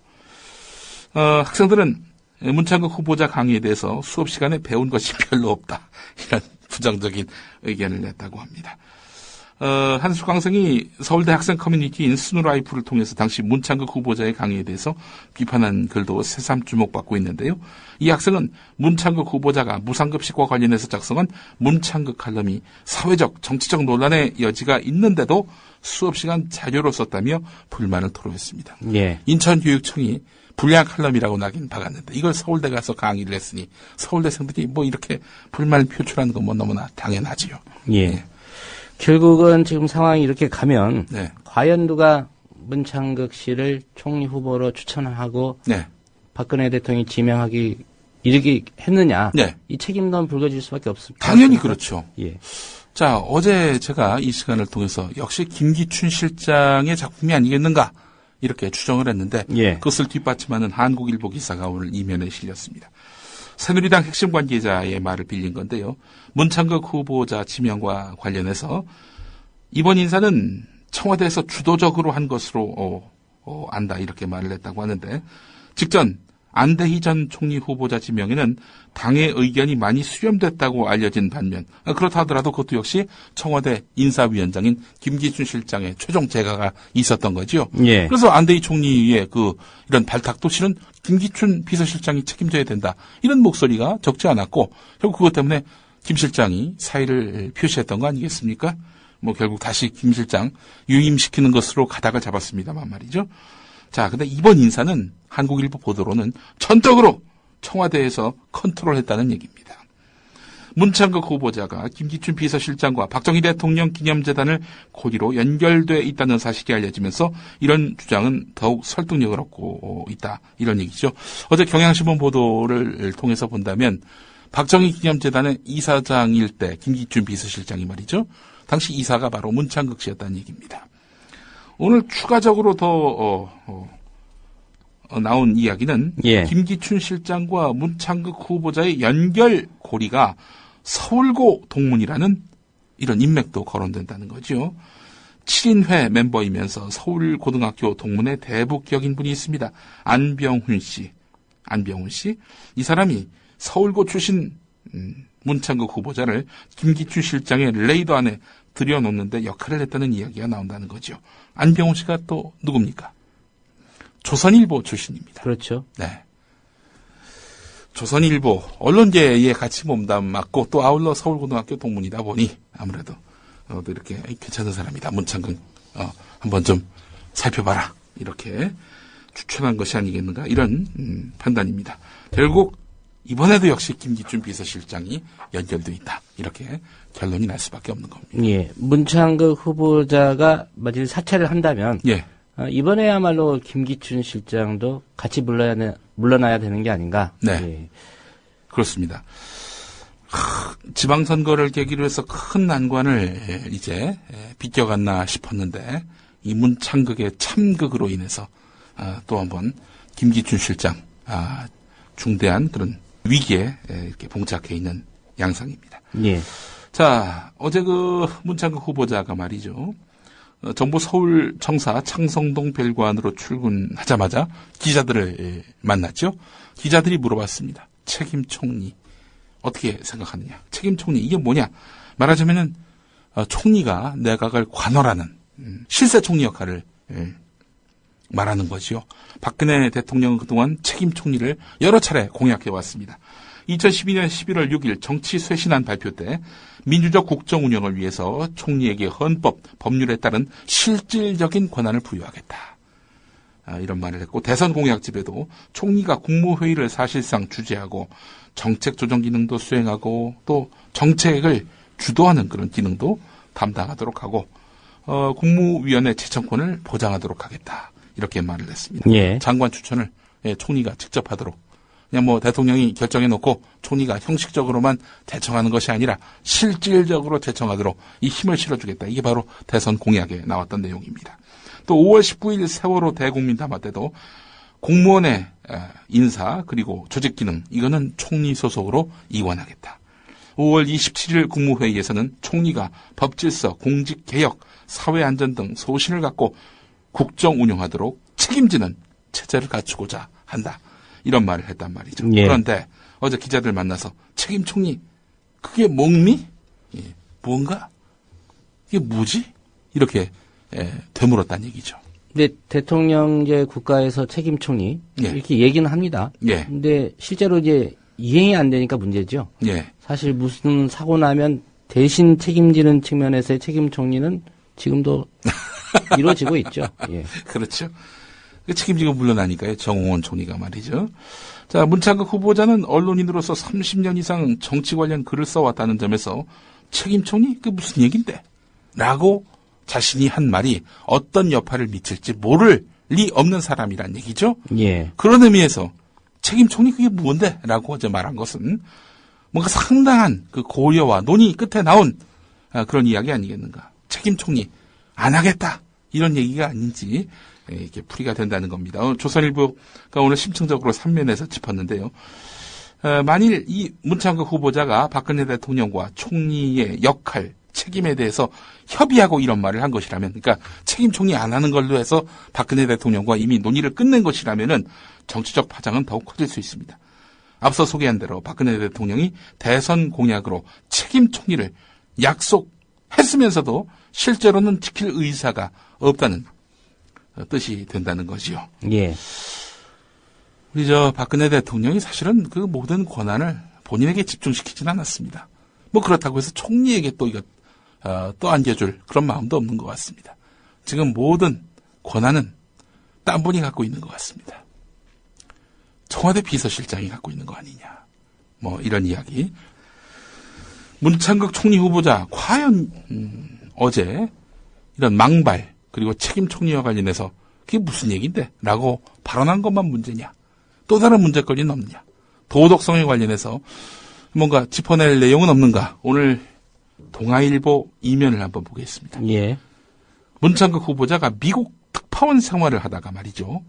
학생들은 문창극 후보자 강의에 대해서 수업 시간에 배운 것이 별로 없다. 이런 부정적인 의견을 냈다고 합니다. 한 수강생이 서울대 학생 커뮤니티인 스누라이프를 통해서 당시 문창극 후보자의 강의에 대해서 비판한 글도 새삼 주목받고 있는데요. 이 학생은 문창극 후보자가 무상급식과 관련해서 작성한 문창극 칼럼이 사회적, 정치적 논란의 여지가 있는데도 수업시간 자료로 썼다며 불만을 토로했습니다. 예. 인천교육청이 불량 칼럼이라고 낙인 박았는데 이걸 서울대 가서 강의를 했으니 서울대생들이 뭐 이렇게 불만을 표출하는 건 뭐 너무나 당연하지요. 예. 결국은 지금 상황이 이렇게 가면 네. 과연 누가 문창극 씨를 총리 후보로 추천하고 네. 박근혜 대통령이 지명하기 이르게 했느냐. 네. 이 책임론 불거질 수밖에 없습니다. 당연히 그렇죠. 예. 자, 어제 제가 이 시간을 통해서 역시 김기춘 실장의 작품이 아니겠는가 이렇게 추정을 했는데 예. 그것을 뒷받침하는 한국일보 기사가 오늘 이면에 실렸습니다. 새누리당 핵심 관계자의 말을 빌린 건데요. 문창극 후보자 지명과 관련해서 이번 인사는 청와대에서 주도적으로 한 것으로 안다 이렇게 말을 했다고 하는데 직전 안대희 전 총리 후보자 지명에는 당의 의견이 많이 수렴됐다고 알려진 반면 그렇다 하더라도 그것도 역시 청와대 인사위원장인 김기춘 실장의 최종 재가가 있었던 거죠. 예. 그래서 안대희 총리의 이런 발탁도 실은 김기춘 비서실장이 책임져야 된다. 이런 목소리가 적지 않았고 결국 그것 때문에 김 실장이 사의를 표시했던 거 아니겠습니까? 뭐 결국 다시 김 실장 유임시키는 것으로 가닥을 잡았습니다만 말이죠. 자, 근데 이번 인사는 한국일보 보도로는 전적으로 청와대에서 컨트롤했다는 얘기입니다. 문창극 후보자가 김기춘 비서실장과 박정희 대통령 기념재단을 고리로 연결돼 있다는 사실이 알려지면서 이런 주장은 더욱 설득력을 얻고 있다. 이런 얘기죠. 어제 경향신문 보도를 통해서 본다면 박정희 기념재단의 이사장일 때 김기춘 비서실장이 말이죠. 당시 이사가 바로 문창극 씨였다는 얘기입니다. 오늘 추가적으로 더 나온 이야기는 예. 김기춘 실장과 문창극 후보자의 연결 고리가 서울고 동문이라는 이런 인맥도 거론된다는 거죠. 7인회 멤버이면서 서울고등학교 동문의 대북격인 분이 있습니다. 안병훈 씨. 이 사람이 서울고 출신 문창극 후보자를 김기춘 실장의 레이더 안에 들여놓는데 역할을 했다는 이야기가 나온다는 거죠. 안병훈 씨가 또 누굽니까? 조선일보 출신입니다. 그렇죠. 네. 조선일보 언론계에 같이 몸담았고 또 아울러 서울고등학교 동문이다 보니 아무래도 또 이렇게 괜찮은 사람이다. 문창극 한번 좀 살펴봐라. 이렇게 추천한 것이 아니겠는가 이런 판단입니다. 결국 이번에도 역시 김기춘 비서실장이 연결돼 있다. 이렇게 결론이 날 수밖에 없는 겁니다. 예, 문창극 후보자가 만일 사퇴를 한다면 예. 이번에야말로 김기춘 실장도 같이 물러나야 되는 게 아닌가. 네, 예. 그렇습니다. 지방선거를 계기로 해서 큰 난관을 이제 비껴갔나 싶었는데 이 문창극의 참극으로 인해서 또 한번 김기춘 실장 중대한 그런 위기에 이렇게 봉착해 있는 양상입니다. 예. 자, 어제 그 문창극 후보자가 말이죠. 정부 서울 청사 창성동 별관으로 출근하자마자 기자들을 만났죠. 기자들이 물어봤습니다. 책임 총리 어떻게 생각하느냐? 책임 총리 이게 뭐냐? 말하자면은 총리가 내각을 관할하는 실세 총리 역할을 말하는 거지요. 박근혜 대통령은 그동안 책임 총리를 여러 차례 공약해 왔습니다. 2012년 11월 6일 정치 쇄신안 발표 때 민주적 국정 운영을 위해서 총리에게 헌법, 법률에 따른 실질적인 권한을 부여하겠다. 이런 말을 했고 대선 공약집에도 총리가 국무회의를 사실상 주재하고 정책 조정 기능도 수행하고 또 정책을 주도하는 그런 기능도 담당하도록 하고 국무위원회 제청권을 보장하도록 하겠다. 이렇게 말을 했습니다. 예. 장관 추천을 총리가 직접 하도록. 그냥 뭐 대통령이 결정해놓고 총리가 형식적으로만 제청하는 것이 아니라 실질적으로 제청하도록 이 힘을 실어주겠다. 이게 바로 대선 공약에 나왔던 내용입니다. 또 5월 19일 세월호 대국민 담화 때도 공무원의 인사 그리고 조직 기능 이거는 총리 소속으로 이관하겠다. 5월 27일 국무회의에서는 총리가 법질서, 공직개혁, 사회안전 등 소신을 갖고 국정 운영하도록 책임지는 체제를 갖추고자 한다. 이런 말을 했단 말이죠. 예. 그런데 어제 기자들 만나서 책임 총리 그게 뭡니? 뭔가? 이게 뭐지? 이렇게 되물었다는 얘기죠. 근데 대통령제 국가에서 책임 총리 예. 이렇게 얘기는 합니다. 예. 근데 실제로 이제 이행이 안 되니까 문제죠. 예. 사실 무슨 사고 나면 대신 책임지는 측면에서의 책임 총리는 지금도 이루어지고 있죠. 예. 그렇죠. 책임지고 물러나니까요. 정홍원 총리가 말이죠. 자, 문창극 후보자는 언론인으로서 30년 이상 정치 관련 글을 써왔다는 점에서 책임 총리? 그게 무슨 얘긴데? 라고 자신이 한 말이 어떤 여파를 미칠지 모를 리 없는 사람이란 얘기죠. 예. 그런 의미에서 책임 총리 그게 뭔데? 라고 이제 말한 것은 뭔가 상당한 그 고려와 논의 끝에 나온 그런 이야기 아니겠는가. 책임 총리 안 하겠다. 이런 얘기가 아닌지 이렇게 풀이가 된다는 겁니다. 조선일보가 오늘 심층적으로 3면에서 짚었는데요. 만일 이 문창극 후보자가 박근혜 대통령과 총리의 역할, 책임에 대해서 협의하고 이런 말을 한 것이라면, 그러니까 책임 총리 안 하는 걸로 해서 박근혜 대통령과 이미 논의를 끝낸 것이라면은 정치적 파장은 더욱 커질 수 있습니다. 앞서 소개한 대로 박근혜 대통령이 대선 공약으로 책임 총리를 약속했으면서도 실제로는 지킬 의사가 없다는 뜻이 된다는 거지요. 예. 우리 박근혜 대통령이 사실은 그 모든 권한을 본인에게 집중시키진 않았습니다. 뭐 그렇다고 해서 총리에게 또 이거 떠안겨줄 그런 마음도 없는 것 같습니다. 지금 모든 권한은 딴 분이 갖고 있는 것 같습니다. 청와대 비서실장이 갖고 있는 거 아니냐. 뭐 이런 이야기. 문창극 총리 후보자 과연 어제 이런 망발 그리고 책임 총리와 관련해서 그게 무슨 얘기인데? 라고 발언한 것만 문제냐? 또 다른 문제거리는 없느냐? 도덕성에 관련해서 뭔가 짚어낼 내용은 없는가? 오늘 동아일보 2면을 한번 보겠습니다. 예. 문창극 후보자가 미국 특파원 생활을 하다가 말이죠.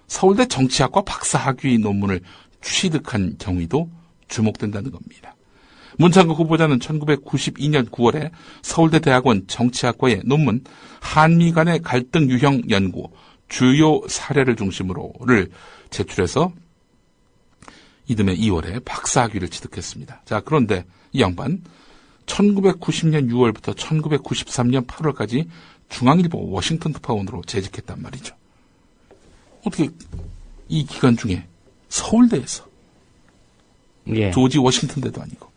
서울대 정치학과 박사학위 논문을 취득한 경위도 주목된다는 겁니다. 문창극 후보자는 1992년 9월에 서울대 대학원 정치학과의 논문 한미 간의 갈등 유형 연구 주요 사례를 중심으로를 제출해서 이듬해 2월에 박사학위를 취득했습니다. 자, 그런데 이 양반 1990년 6월부터 1993년 8월까지 중앙일보 워싱턴 특파원으로 재직했단 말이죠. 어떻게 이 기간 중에 서울대에서 예. 조지 워싱턴대도 아니고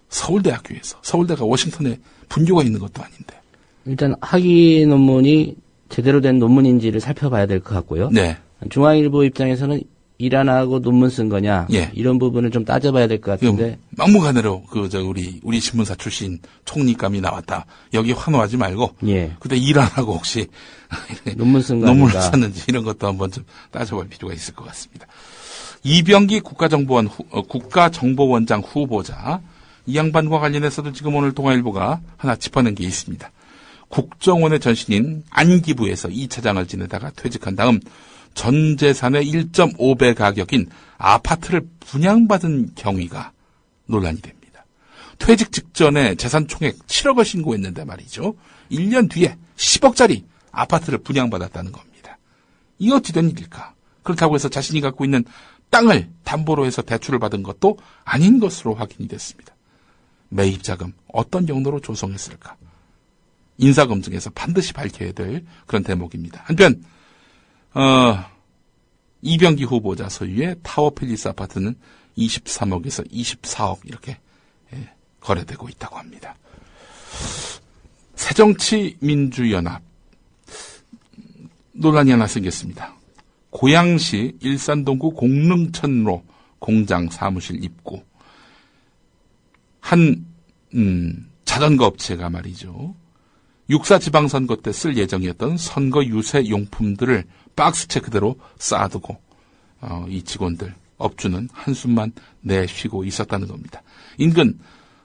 서울대학교에서 서울대가 워싱턴에 분교가 있는 것도 아닌데 일단 학위 논문이 제대로 된 논문인지를 살펴봐야 될 것 같고요. 네. 중앙일보 입장에서는 일 안 하고 논문 쓴 거냐 예. 이런 부분을 좀 따져봐야 될 것 같은데 막무가내로 우리 신문사 출신 총리감이 나왔다. 여기 환호하지 말고 예. 그때 일 안 하고 혹시 논문 쓴 거 논문을 아닌가. 썼는지 이런 것도 한번 좀 따져볼 필요가 있을 것 같습니다. 이병기 국가정보원장 후보자 이 양반과 관련해서도 지금 오늘 동아일보가 하나 짚어낸 게 있습니다. 국정원의 전신인 안기부에서 2차장을 지내다가 퇴직한 다음 전 재산의 1.5배 가격인 아파트를 분양받은 경위가 논란이 됩니다. 퇴직 직전에 재산 총액 7억을 신고했는데 말이죠. 1년 뒤에 10억짜리 아파트를 분양받았다는 겁니다. 이게 어찌 된 일일까? 그렇다고 해서 자신이 갖고 있는 땅을 담보로 해서 대출을 받은 것도 아닌 것으로 확인이 됐습니다. 매입자금 어떤 용도로 조성했을까? 인사검증에서 반드시 밝혀야 될 그런 대목입니다. 한편 이병기 후보자 소유의 타워팰리스 아파트는 23억에서 24억 이렇게 거래되고 있다고 합니다. 새정치민주연합 논란이 하나 생겼습니다. 고양시 일산동구 공릉천로 공장 사무실 입구 한 자전거 업체가 말이죠. 육사 지방선거 때 쓸 예정이었던 선거 유세 용품들을 박스채 그대로 쌓아두고 이 직원들, 업주는 한숨만 내쉬고 있었다는 겁니다. 인근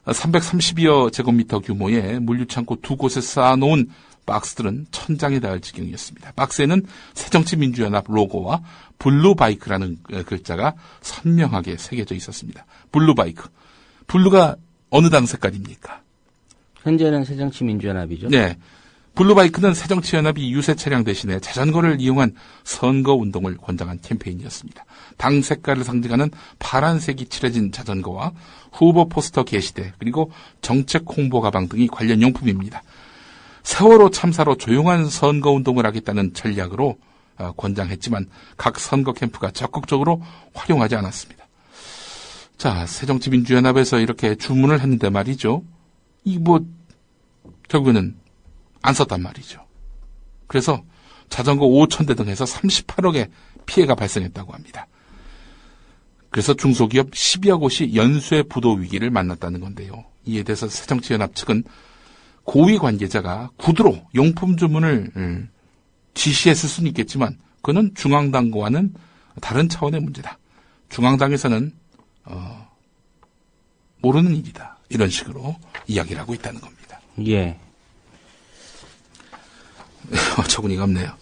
330여 제곱미터 규모의 물류창고 두 곳에 쌓아놓은 박스들은 천장에 닿을 지경이었습니다. 박스에는 새정치민주연합 로고와 블루바이크라는 글자가 선명하게 새겨져 있었습니다. 블루바이크. 블루가 어느 당 색깔입니까? 현재는 새정치민주연합이죠. 네. 블루바이크는 새정치연합이 유세 차량 대신에 자전거를 이용한 선거운동을 권장한 캠페인이었습니다. 당 색깔을 상징하는 파란색이 칠해진 자전거와 후보 포스터 게시대 그리고 정책 홍보 가방 등이 관련 용품입니다. 세월호 참사로 조용한 선거운동을 하겠다는 전략으로 권장했지만 각 선거 캠프가 적극적으로 활용하지 않았습니다. 자, 새정치민주연합에서 이렇게 주문을 했는데 말이죠. 결국에는 안 썼단 말이죠. 그래서 자전거 5,000대 등 해서 38억의 피해가 발생했다고 합니다. 그래서 중소기업 10여 곳이 연쇄 부도 위기를 만났다는 건데요. 이에 대해서 새정치연합 측은 고위 관계자가 구두로 용품 주문을 지시했을 수는 있겠지만 그는 중앙당과는 다른 차원의 문제다. 중앙당에서는 모르는 일이다. 이런 식으로 이야기를 하고 있다는 겁니다. 예. 어처구니가 없네요.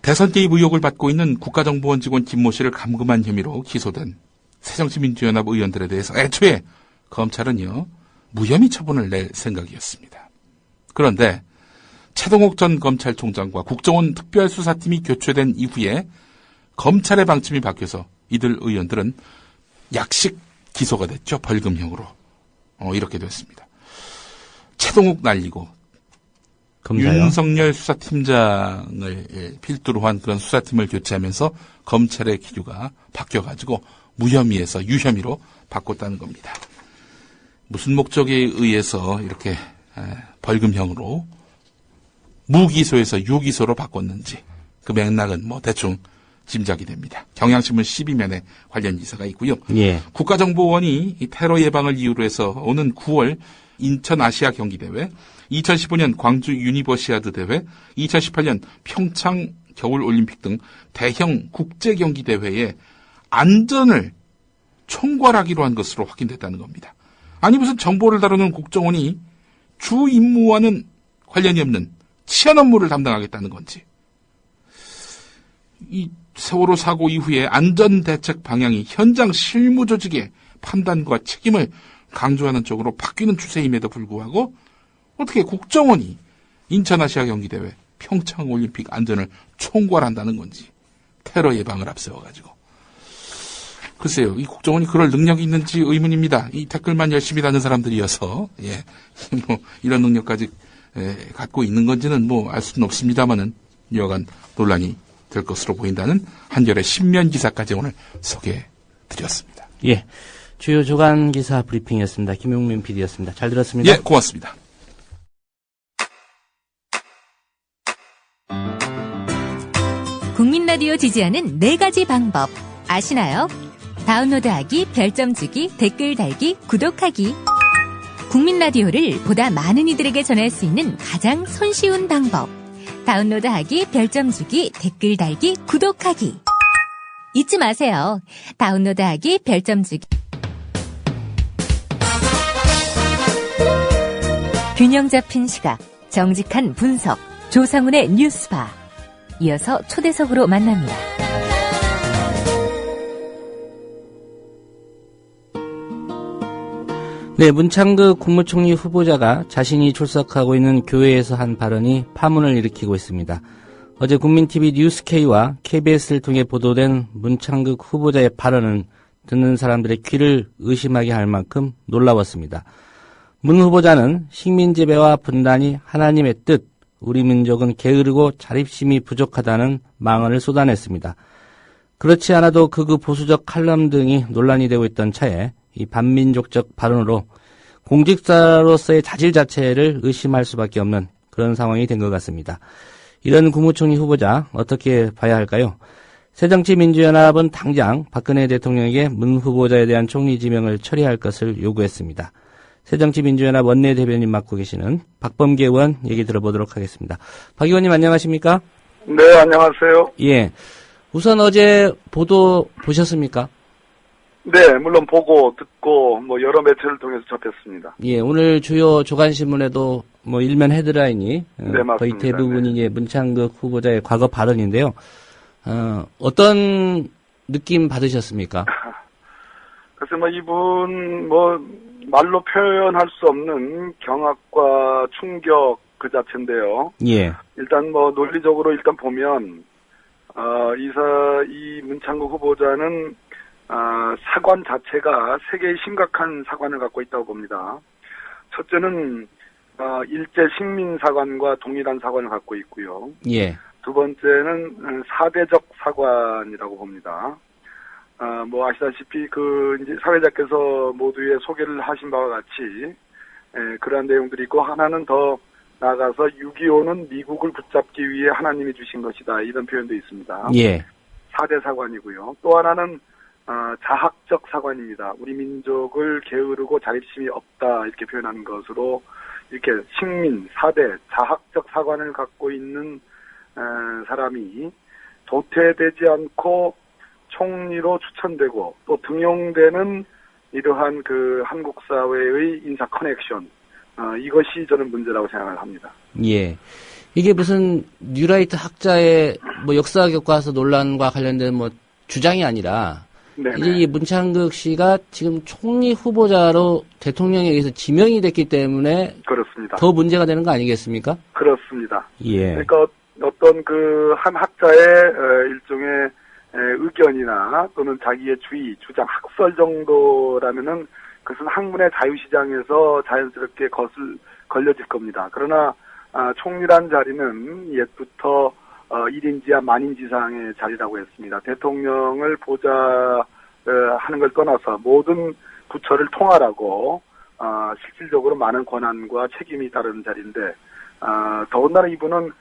대선 개입 의혹을 받고 있는 국가정보원 직원 김모 씨를 감금한 혐의로 기소된 새정치민주연합 의원들에 대해서 애초에 검찰은요 무혐의 처분을 낼 생각이었습니다. 그런데 최동욱 전 검찰총장과 국정원 특별수사팀이 교체된 이후에 검찰의 방침이 바뀌어서 이들 의원들은 약식 기소가 됐죠. 벌금형으로. 이렇게 됐습니다. 최동욱 날리고 검사요? 윤석열 수사팀장을 필두로 한 그런 수사팀을 교체하면서 검찰의 기류가 바뀌어가지고 무혐의에서 유혐의로 바꿨다는 겁니다. 무슨 목적에 의해서 이렇게 벌금형으로 무기소에서 유기소로 바꿨는지 그 맥락은 대충 짐작이 됩니다. 경향신문 12면에 관련 기사가 있고요. 예. 국가정보원이 테러 예방을 이유로 해서 오는 9월 인천 아시아 경기대회, 2015년 광주 유니버시아드 대회, 2018년 평창 겨울올림픽 등 대형 국제경기대회의 안전을 총괄하기로 한 것으로 확인됐다는 겁니다. 아니 무슨 정보를 다루는 국정원이 주 임무와는 관련이 없는 치안 업무를 담당하겠다는 건지. 이 세월호 사고 이후에 안전대책 방향이 현장 실무 조직의 판단과 책임을 강조하는 쪽으로 바뀌는 추세임에도 불구하고 어떻게 국정원이 인천아시아 경기대회, 평창올림픽 안전을 총괄한다는 건지 테러 예방을 앞세워가지고. 글쎄요, 이 국정원이 그럴 능력이 있는지 의문입니다. 이 댓글만 열심히 다는 사람들이어서 이런 능력까지 갖고 있는 건지는 알 수는 없습니다만은 여간 논란이 될 것으로 보인다는 한겨레 신면 기사까지 오늘 소개해드렸습니다. 예, 주요 조간 기사 브리핑이었습니다. 김용민 PD였습니다. 잘 들었습니다. 예, 고맙습니다. 국민 라디오 지지하는 4가지 방법 아시나요? 다운로드하기, 별점 주기, 댓글 달기, 구독하기. 국민 라디오를 보다 많은 이들에게 전할 수 있는 가장 손쉬운 방법. 다운로드하기, 별점 주기, 댓글 달기, 구독하기. 잊지 마세요. 다운로드하기, 별점 주기. 균형 잡힌 시각, 정직한 분석, 조상훈의 뉴스바. 이어서 초대석으로 만납니다. 네, 문창극 국무총리 후보자가 자신이 출석하고 있는 교회에서 한 발언이 파문을 일으키고 있습니다. 어제 국민TV 뉴스K와 KBS를 통해 보도된 문창극 후보자의 발언은 듣는 사람들의 귀를 의심하게 할 만큼 놀라웠습니다. 문 후보자는 식민지배와 분단이 하나님의 뜻, 우리 민족은 게으르고 자립심이 부족하다는 망언을 쏟아냈습니다. 그렇지 않아도 극우 보수적 칼럼 등이 논란이 되고 있던 차에 이 반민족적 발언으로 공직자로서의 자질 자체를 의심할 수밖에 없는 그런 상황이 된 것 같습니다. 이런 국무총리 후보자 어떻게 봐야 할까요? 새정치민주연합은 당장 박근혜 대통령에게 문 후보자에 대한 총리 지명을 처리할 것을 요구했습니다. 새정치민주연합 원내대변인 맡고 계시는 박범계 의원 얘기 들어보도록 하겠습니다. 박 의원님 안녕하십니까? 네, 안녕하세요. 예. 우선 어제 보도 보셨습니까? 네, 물론 보고 듣고 여러 매체를 통해서 접했습니다. 예, 오늘 주요 조간신문에도 일면 헤드라인이 네, 거의 대부분이 이제 문창극 후보자의 과거 발언인데요. 어떤 느낌 받으셨습니까? 그래서 이분 말로 표현할 수 없는 경악과 충격 그 자체인데요. 예. 일단 논리적으로 일단 보면 이 문창극 후보자는 사관 자체가 세계의 심각한 사관을 갖고 있다고 봅니다. 첫째는 일제 식민 사관과 동일한 사관을 갖고 있고요. 예. 두 번째는 사대적 사관이라고 봅니다. 아시다시피 이제 사회자께서 모두의 소개를 하신 바와 같이 그러한 내용들이 있고, 하나는 더 나아가서 6.25는 미국을 붙잡기 위해 하나님이 주신 것이다, 이런 표현도 있습니다. 예. 4대 사관이고요. 또 하나는 자학적 사관입니다. 우리 민족을 게으르고 자립심이 없다, 이렇게 표현하는 것으로 이렇게 식민 4대 자학적 사관을 갖고 있는 사람이 도태되지 않고 총리로 추천되고 또 등용되는 이러한 한국 사회의 인사 커넥션, 이것이 저는 문제라고 생각을 합니다. 예. 이게 무슨 뉴라이트 학자의 역사 교과서 논란과 관련된 주장이 아니라, 네네. 이제 이 문창극 씨가 지금 총리 후보자로 대통령에 의해서 지명이 됐기 때문에 그렇습니다. 더 문제가 되는 거 아니겠습니까? 그렇습니다. 예. 그러니까 어떤 한 학자의 일종의 의견이나 또는 자기의 주의, 주장, 학설 정도라면은 그것은 학문의 자유시장에서 자연스럽게 걸려질 겁니다. 그러나 총리란 자리는 옛부터 1인지와 만인지상의 자리라고 했습니다. 대통령을 하는 걸 떠나서 모든 부처를 통할하고 실질적으로 많은 권한과 책임이 따르는 자리인데, 더군다나 이분은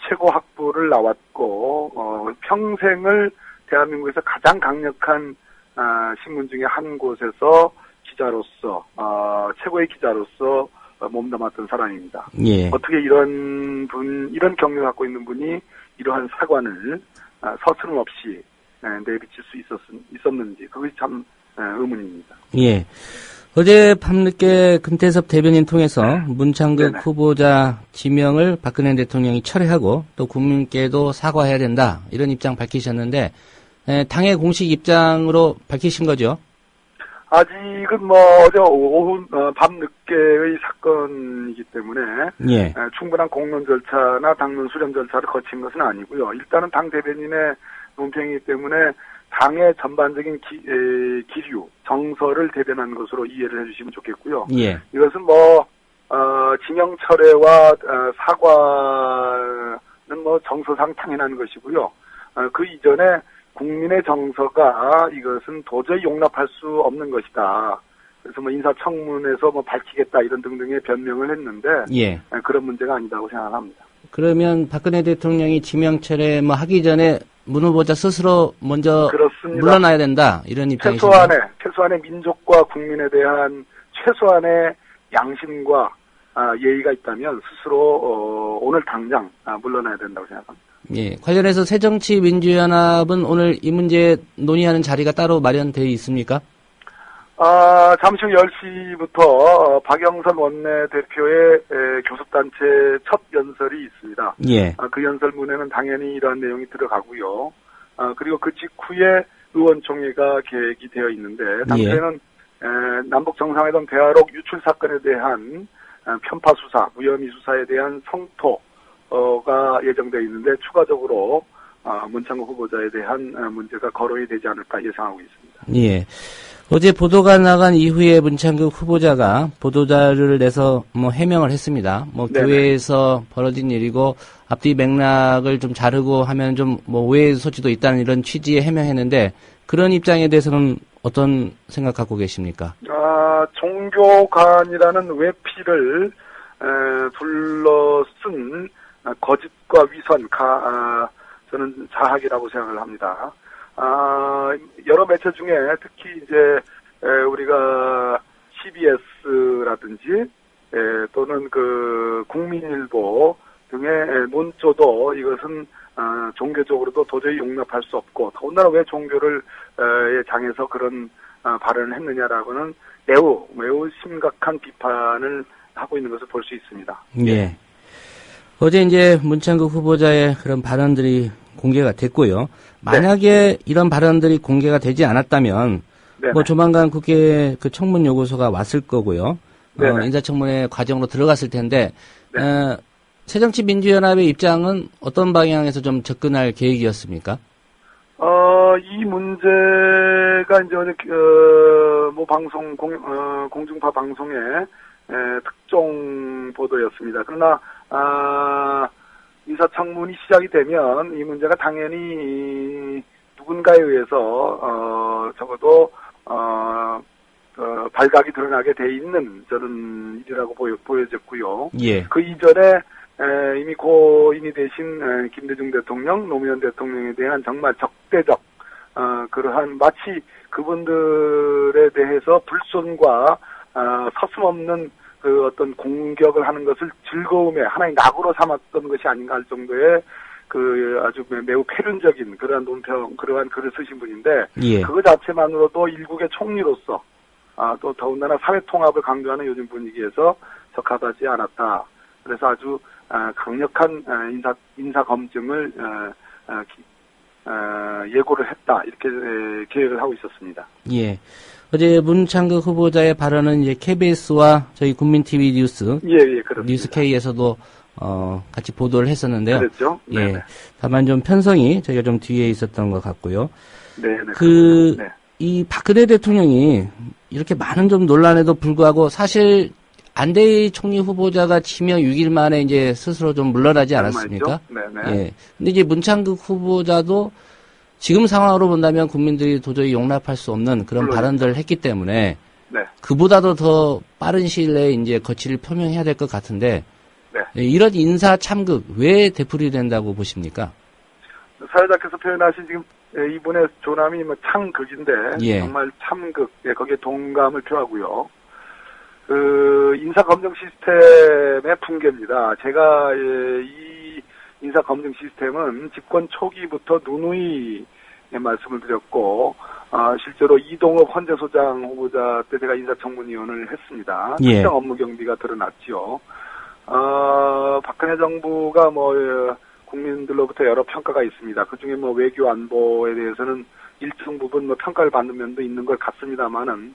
최고 학부를 나왔고 평생을 대한민국에서 가장 강력한 신문 중에 한 곳에서 기자로서 최고의 기자로서 몸담았던 사람입니다. 예. 어떻게 이런 경력을 갖고 있는 분이 이러한 사관을 서스름 없이 내비칠 수 있었는지, 그것이 참 의문입니다. 예. 어제 밤늦게 금태섭 대변인 통해서 문창극 네네. 후보자 지명을 박근혜 대통령이 철회하고 또 국민께도 사과해야 된다, 이런 입장 밝히셨는데, 당의 공식 입장으로 밝히신 거죠? 아직은 어제 오후 밤늦게의 사건이기 때문에 예. 충분한 공론 절차나 당론 수렴 절차를 거친 것은 아니고요. 일단은 당 대변인의 논평이기 때문에 당의 전반적인 기류, 정서를 대변한 것으로 이해를 해주시면 좋겠고요. 예. 이것은 지명 철회와 사과는 정서상 당연한 것이고요. 그 이전에 국민의 정서가 이것은 도저히 용납할 수 없는 것이다. 그래서 인사청문회에서 밝히겠다, 이런 등등의 변명을 했는데, 예. 그런 문제가 아니다고 생각합니다. 그러면 박근혜 대통령이 지명 철회 하기 전에 문 후보자 스스로 먼저 그렇습니다. 물러나야 된다, 이런 입장이신가요? 최소한의 민족과 국민에 대한 최소한의 양심과 예의가 있다면 스스로 오늘 당장 물러나야 된다고 생각합니다. 예, 관련해서 새정치민주연합은 오늘 이 문제 논의하는 자리가 따로 마련되어 있습니까? 잠시 후 10시부터 박영선 원내대표의 교섭단체 첫 연설이 있습니다. 예. 그 연설문에는 당연히 이러한 내용이 들어가고요. 그리고 그 직후에 의원총회가 계획이 되어 있는데 당시에는 남북 정상회담 대화록 유출 사건에 대한 편파 수사, 무혐의 수사에 대한 성토가 예정되어 있는데 추가적으로 문창국 후보자에 대한 문제가 거론이 되지 않을까 예상하고 있습니다. 예. 어제 보도가 나간 이후에 문창국 후보자가 보도자료를 내서 해명을 했습니다. 네네. 교회에서 벌어진 일이고 앞뒤 맥락을 좀 자르고 하면 좀 오해 소지도 있다는 이런 취지의 해명했는데 그런 입장에 대해서는 어떤 생각 갖고 계십니까? 종교관이라는 외피를 둘러쓴 거짓과 위선, 저는 자학이라고 생각을 합니다. 여러 매체 중에 특히 이제 우리가 CBS라든지 또는 그 국민일보 등의 논조도 이것은 종교적으로도 도저히 용납할 수 없고 더군다나 왜 종교를 장해서 그런 발언을 했느냐라고는 매우 심각한 비판을 하고 있는 것을 볼 수 있습니다. 예. 어제 이제 문창국 후보자의 그런 발언들이 공개가 됐고요. 만약에 이런 발언들이 공개가 되지 않았다면 조만간 국회에 그 청문 요구서가 왔을 거고요. 인사청문회 과정으로 들어갔을 텐데 새정치민주연합의 입장은 어떤 방향에서 좀 접근할 계획이었습니까? 이 문제가 이제 어제 방송 공중파 방송의 특종 보도였습니다. 그러나 인사청문이 시작이 되면 이 문제가 당연히 누군가에 의해서 적어도 발각이 드러나게 돼 있는 저는 일이라고 보여졌고요. 예. 그 이전에 이미 고인이 되신 김대중 대통령, 노무현 대통령에 대한 정말 적대적 그러한 마치 그분들에 대해서 불손과 서슴없는 그 어떤 공격을 하는 것을 즐거움의 하나의 낙으로 삼았던 것이 아닌가 할 정도의 그 아주 매우 패륜적인 그러한 논평, 그러한 글을 쓰신 분인데 그거 자체만으로도 일국의 총리로서 또 더군다나 사회 통합을 강조하는 요즘 분위기에서 적합하지 않았다. 그래서 아주 강력한 인사 검증을 예고를 했다. 이렇게 계획을 하고 있었습니다. 예. 어제 문창국 후보자의 발언은 이제 KBS와 저희 국민TV 뉴스, 그렇습니다. 뉴스K에서도 같이 보도를 했었는데요. 그렇죠. 예. 다만 좀 편성이 저희가 좀 뒤에 있었던 것 같고요. 네네. 이 박근혜 대통령이 이렇게 많은 좀 논란에도 불구하고 사실 안대희 총리 후보자가 지명 6일 만에 이제 스스로 좀 물러나지 않았습니까? 네네. 예. 근데 이제 문창국 후보자도 지금 상황으로 본다면 국민들이 도저히 용납할 수 없는 그런 발언들을 했기 때문에 그보다도 더 빠른 시일 내에 이제 거취를 표명해야 될 것 같은데 이런 인사 참극 왜 되풀이된다고 보십니까? 사회자께서 표현하신 지금 이분의 조남이 참극인데 정말 참극, 거기에 동감을 표하고요. 그 인사 검증 시스템의 붕괴입니다. 제가 이 인사 검증 시스템은 집권 초기부터 누누이 말씀을 드렸고 실제로 이동업 헌재소장 후보자 때 제가 인사청문위원을 했습니다. 특정 업무 경비가 드러났지요. 박근혜 정부가 국민들로부터 여러 평가가 있습니다. 그중에 외교 안보에 대해서는 일정 부분 평가를 받는 면도 있는 것 같습니다만은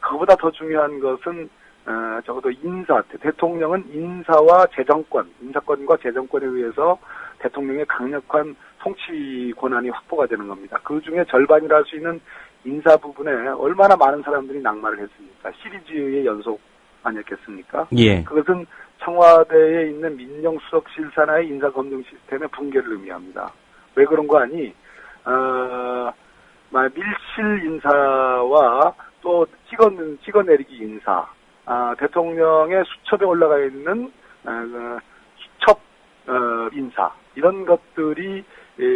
그보다 더 중요한 것은 적어도 대통령은 인사와 인사권과 재정권에 의해서 대통령의 강력한 통치 권한이 확보가 되는 겁니다. 그 중에 절반이라 할 수 있는 인사 부분에 얼마나 많은 사람들이 낙마를 했습니까? 시리즈의 연속 아니었겠습니까? 그것은 청와대에 있는 민정수석실 산하의 인사검증 시스템의 붕괴를 의미합니다. 왜 그런 거 아니? 밀실 인사와 또 찍어내리기 인사, 대통령의 수첩에 올라가 있는 수첩 인사 이런 것들이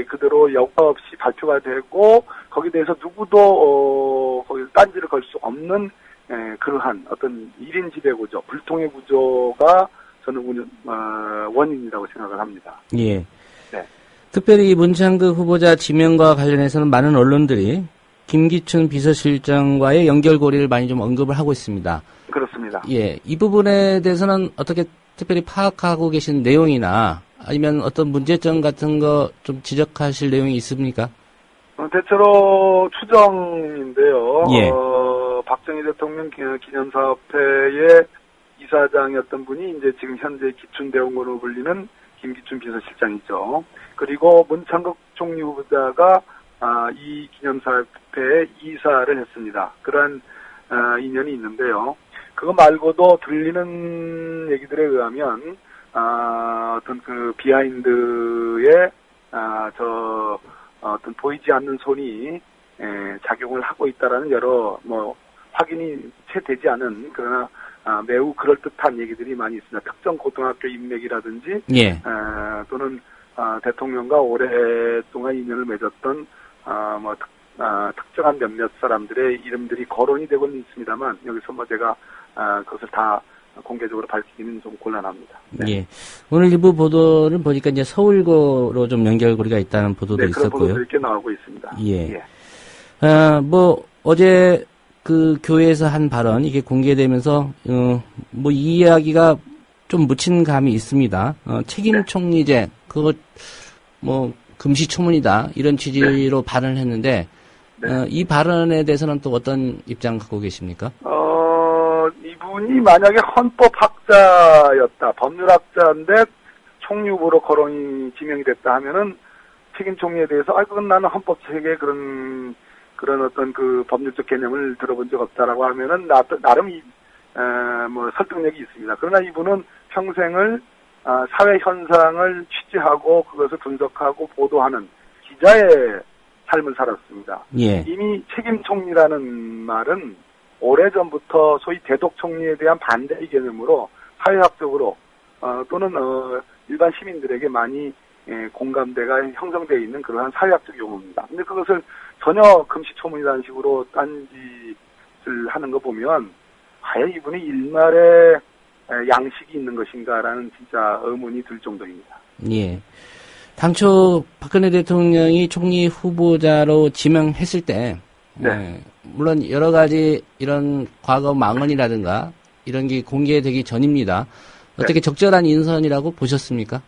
그대로 여과 없이 발표가 되고 거기에 대해서 누구도 거기 딴지를 걸 수 없는 그러한 어떤 1인 지배 구조, 불통의 구조가 저는 원인이라고 생각을 합니다. 예. 특별히 문창국 후보자 지명과 관련해서는 많은 언론들이 김기춘 비서실장과의 연결고리를 많이 좀 언급을 하고 있습니다. 그렇습니다. 예, 이 부분에 대해서는 어떻게 특별히 파악하고 계신 내용이나 아니면 어떤 문제점 같은 거 좀 지적하실 내용이 있습니까? 대체로 추정인데요. 예. 박정희 대통령 기념사업회의 이사장이었던 분이 이제 지금 현재 기춘대원으로 불리는 김기춘 비서실장이죠. 그리고 문창극 총리 후보자가 이 기념사업회의 이사를 했습니다. 그러한 인연이 있는데요. 그거 말고도 들리는 얘기들에 의하면 어떤 그 비하인드에 어떤 보이지 않는 손이 작용을 하고 있다라는 여러 확인이 채 되지 않은 그러나 매우 그럴듯한 얘기들이 많이 있습니다. 특정 고등학교 인맥이라든지 예. 또는 대통령과 오랫동안 인연을 맺었던 특정한 몇몇 사람들의 이름들이 거론이 되고는 있습니다만 여기서 제가 그것을 다 공개적으로 밝히기는 좀 곤란합니다. 네. 예. 오늘 일부 보도를 보니까 이제 서울고로 좀 연결고리가 있다는 보도도 있었고요. 그런 보도들이 꽤 나오고 있습니다. 예. 어제 그 교회에서 한 발언 이게 공개되면서 이 이야기가 좀 묻힌 감이 있습니다. 책임 총리제 그거 금시초문이다 이런 취지로 발언을 했는데 이 발언에 대해서는 또 어떤 입장 갖고 계십니까? 이분이 만약에 헌법학자였다, 법률학자인데 총리 후보로 거론이 지명이 됐다 하면은 책임 총리에 대해서 그건 나는 헌법 체계에 그런 어떤 그 법률적 개념을 들어본 적 없다라고 하면은 나름 설득력이 있습니다. 그러나 이분은 평생을 사회 현상을 취재하고 그것을 분석하고 보도하는 기자의 삶을 살았습니다. 예. 이미 책임 총리라는 말은 오래전부터 소위 대독 총리에 대한 반대의 개념으로 사회학적으로 또는 일반 시민들에게 많이 공감대가 형성되어 있는 그러한 사회학적 용어입니다. 근데 그것을 전혀 금시초문이라는 식으로 딴짓을 하는 거 보면 과연 이분이 일말의 양식이 있는 것인가라는 진짜 의문이 들 정도입니다. 예. 당초 박근혜 대통령이 총리 후보자로 지명했을 때 물론 여러 가지 이런 과거 망언이라든가 이런 게 공개되기 전입니다. 어떻게 적절한 인선이라고 보셨습니까?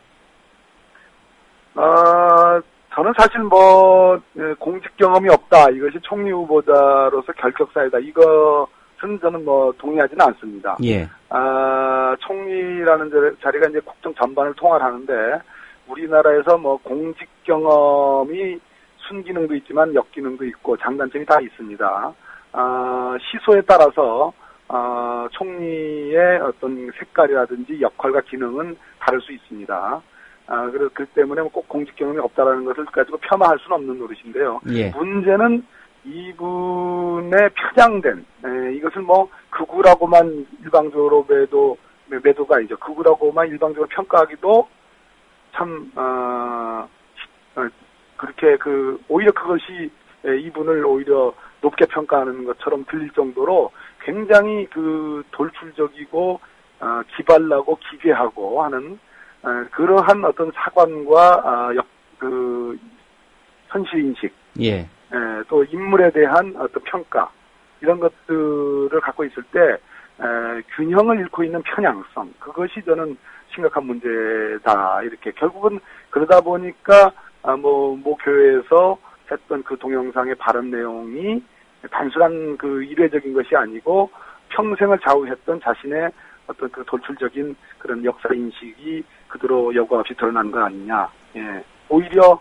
저는 사실 공직 경험이 없다. 이것이 총리 후보자로서 결격사유다. 이것은 저는 동의하지는 않습니다. 예. 총리라는 자리가 이제 국정 전반을 통할하는데 우리나라에서 공직 경험이 순기능도 있지만 역기능도 있고 장단점이 다 있습니다. 시소에 따라서 총리의 어떤 색깔이라든지 역할과 기능은 다를 수 있습니다. 그래서 그 때문에 꼭 공직 경험이 없다라는 것을 가지고 겸하할 수는 없는 노릇인데요. 예. 문제는 이분의 표장된 이것을 극우라고만 일방적으로 매도가 아니죠. 극우라고만 일방적으로 평가하기도 참 그렇게 오히려 그것이 이분을 오히려 높게 평가하는 것처럼 들릴 정도로 굉장히 돌출적이고 기발나고 기괴하고 하는 그러한 어떤 사관과 현실인식, 예. 또 인물에 대한 어떤 평가 이런 것들을 갖고 있을 때 균형을 잃고 있는 편향성 그것이 저는 심각한 문제다 이렇게 결국은 그러다 보니까 모 교회에서 했던 그 동영상의 발언 내용이 단순한 일회적인 것이 아니고 평생을 좌우했던 자신의 어떤 돌출적인 그런 역사 인식이 그대로 여과 없이 드러난 거 아니냐. 예. 오히려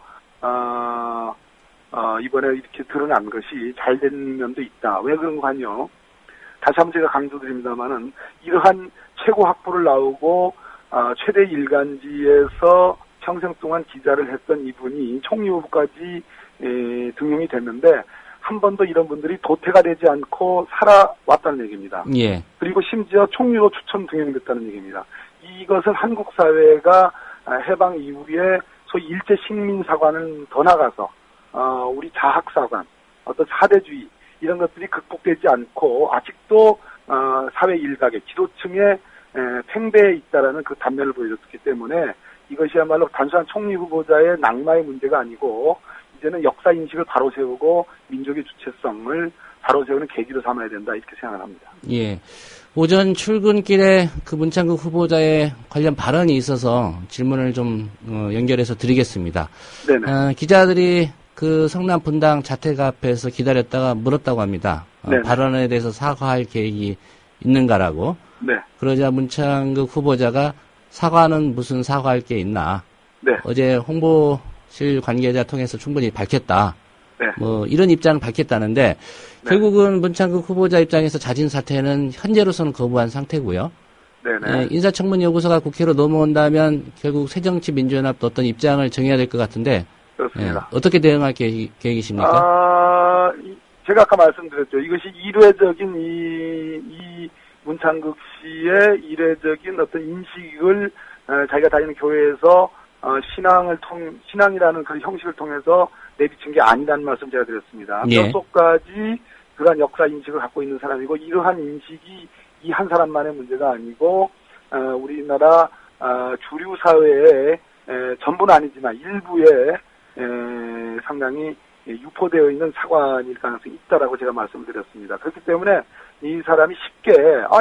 이번에 이렇게 드러난 것이 잘된 면도 있다. 왜 그런 거 아니요? 다시 한번 제가 강조드립니다만은 이러한 최고 학부를 나오고 최대 일간지에서 평생 동안 기자를 했던 이분이 총리 후보까지 등용이 됐는데 한 번도 이런 분들이 도태가 되지 않고 살아왔다는 얘기입니다. 예. 그리고 심지어 총리로 추천 등용됐다는 얘기입니다. 이것은 한국 사회가 해방 이후에 소위 일제 식민사관은 더 나가서 우리 자학사관, 어떤 사대주의 이런 것들이 극복되지 않고 아직도 사회 일각의 지도층의 팽배해 있다라는 그 단면을 보여줬기 때문에 이것이야말로 단순한 총리 후보자의 낙마의 문제가 아니고 이제는 역사 인식을 바로 세우고 민족의 주체성을 바로 세우는 계기로 삼아야 된다 이렇게 생각을 합니다. 예. 오전 출근길에 그 문창극 후보자의 관련 발언이 있어서 질문을 좀 연결해서 드리겠습니다. 네네. 기자들이 그 성남 분당 자택 앞에서 기다렸다가 물었다고 합니다. 발언에 대해서 사과할 계획이 있는가라고. 네. 그러자 문창극 후보자가 사과는 무슨 사과할 게 있나. 네. 어제 홍보실 관계자 통해서 충분히 밝혔다. 네. 뭐 이런 입장을 밝혔다는데 결국은 문창극 후보자 입장에서 자진 사퇴는 현재로서는 거부한 상태고요. 네네. 인사청문 요구서가 국회로 넘어온다면 결국 새정치민주연합도 어떤 입장을 정해야 될 것 같은데 그렇습니다. 어떻게 대응할 계획이십니까? 제가 아까 말씀드렸죠. 이것이 일회적인 이 문창극 씨의 일회적인 어떤 인식을 자기가 다니는 교회에서 신앙이라는 그 형식을 통해서 내비친 게 아니라는 말씀 제가 드렸습니다. 예. 뼛속까지 그러한 역사 인식을 갖고 있는 사람이고 이러한 인식이 이 한 사람만의 문제가 아니고 우리나라 주류 사회의 전부는 아니지만 일부에 상당히 유포되어 있는 사관일 가능성이 있다라고 제가 말씀을 드렸습니다. 그렇기 때문에 이 사람이 쉽게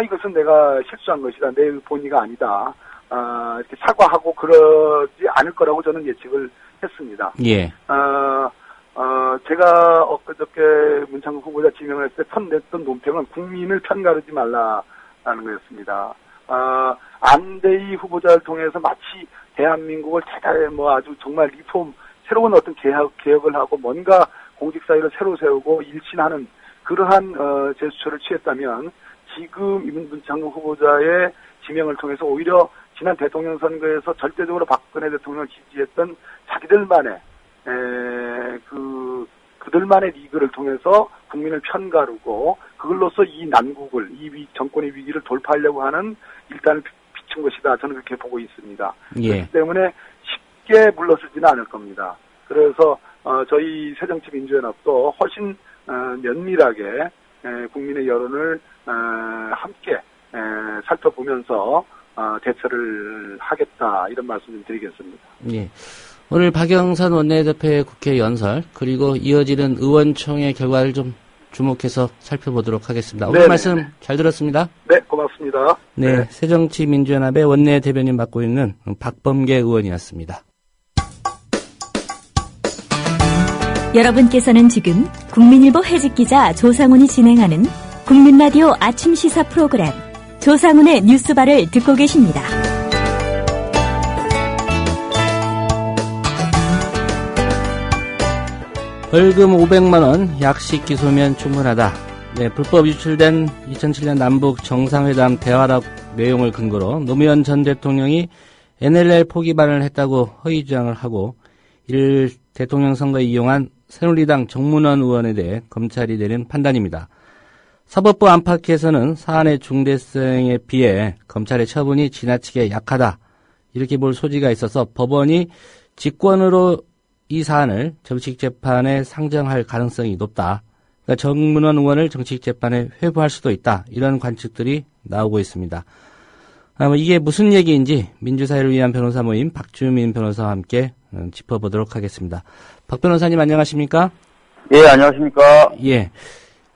이것은 내가 실수한 것이다. 내 본의가 아니다. 이렇게 사과하고 그러지 않을 거라고 저는 예측을 했습니다. 예. 제가 엊그저께 문창극 후보자 지명을 했을 때 냈던 논평은 국민을 편가르지 말라라는 거였습니다. 안대희 후보자를 통해서 마치 대한민국을 대단히 아주 정말 새로운 어떤 개혁을 하고 뭔가 공직사회를 새로 세우고 일신하는 그러한 제스처를 취했다면 지금 문창극 후보자의 지명을 통해서 오히려 지난 대통령 선거에서 절대적으로 박근혜 대통령을 지지했던 자기들만의 그들만의 리그를 통해서 국민을 편가르고 그걸로써 이 난국을 정권의 위기를 돌파하려고 하는 일단을 비춘 것이다. 저는 그렇게 보고 있습니다. 예. 그렇기 때문에 쉽게 물러서지는 않을 겁니다. 그래서 저희 새정치민주연합도 훨씬 면밀하게 국민의 여론을 함께 살펴보면서 대처를 하겠다 이런 말씀 좀 드리겠습니다. 예. 오늘 박영선 원내대표의 국회 연설 그리고 이어지는 의원총회 결과를 좀 주목해서 살펴보도록 하겠습니다. 오늘 말씀 잘 들었습니다. 네, 고맙습니다. 네, 새정치민주연합의 원내대변인 맡고 있는 박범계 의원이었습니다. 여러분께서는 지금 국민일보 해직기자 조상훈이 진행하는 국민라디오 아침 시사 프로그램 조상훈의 뉴스바를 듣고 계십니다. 벌금 500만 원, 약식 기소면 충분하다. 네, 불법 유출된 2007년 남북 정상회담 대화록 내용을 근거로 노무현 전 대통령이 NLL 포기반을 했다고 허위 주장을 하고 이를 대통령 선거에 이용한 새누리당 정문원 의원에 대해 검찰이 내린 판단입니다. 사법부 안팎에서는 사안의 중대성에 비해 검찰의 처분이 지나치게 약하다. 이렇게 볼 소지가 있어서 법원이 직권으로 이 사안을 정식재판에 상정할 가능성이 높다. 그러니까 정문원 의원을 정식재판에 회부할 수도 있다. 이런 관측들이 나오고 있습니다. 이게 무슨 얘기인지 민주사회를 위한 변호사 모임 박주민 변호사와 함께 짚어보도록 하겠습니다. 박 변호사님 안녕하십니까? 예, 안녕하십니까? 예.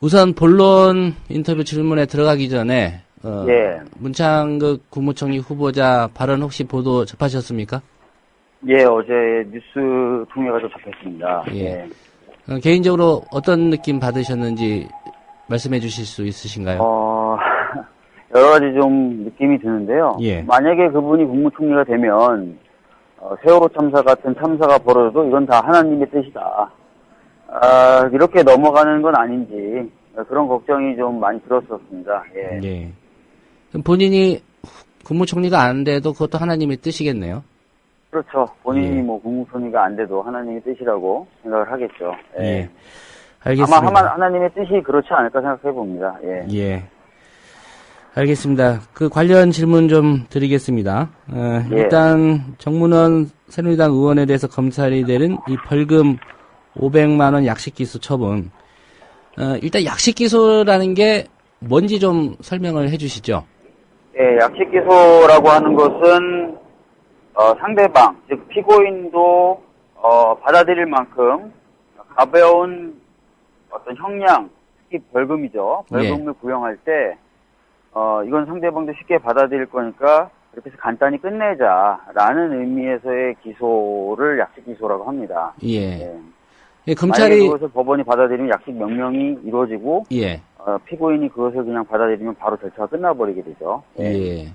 우선 본론 인터뷰 질문에 들어가기 전에 예. 문창극 국무총리 후보자 발언 혹시 보도 접하셨습니까? 예, 어제 뉴스 통해가지고 접했습니다. 예. 개인적으로 어떤 느낌 받으셨는지 말씀해 주실 수 있으신가요? 여러 가지 좀 느낌이 드는데요. 예. 만약에 그분이 국무총리가 되면 세월호 참사 같은 참사가 벌어져도 이건 다 하나님의 뜻이다. 이렇게 넘어가는 건 아닌지 그런 걱정이 좀 많이 들었었습니다. 예. 예. 그럼 본인이 국무총리가 안 돼도 그것도 하나님의 뜻이겠네요. 그렇죠. 본인이 예. 국무총리가 안 돼도 하나님의 뜻이라고 생각을 하겠죠. 예. 예. 알겠습니다. 아마 하나님의 뜻이 그렇지 않을까 생각해 봅니다. 예. 예. 알겠습니다. 그 관련 질문 좀 드리겠습니다. 예. 일단 정문원 새누리당 의원에 대해서 검찰이 내린 이 벌금 500만 원 약식기소 처분. 일단 약식기소라는 게 뭔지 좀 설명을 해 주시죠. 예, 약식기소라고 하는 것은 상대방, 즉 피고인도 받아들일 만큼 가벼운 어떤 형량, 특히 벌금이죠. 벌금을 구형할 때, 이건 상대방도 쉽게 받아들일 거니까 이렇게 해서 간단히 끝내자라는 의미에서의 기소를 약식 기소라고 합니다. 예. 검찰이 그것을 법원이 받아들이면 약식 명령이 이루어지고, 피고인이 그것을 그냥 받아들이면 바로 절차가 끝나버리게 되죠. 예.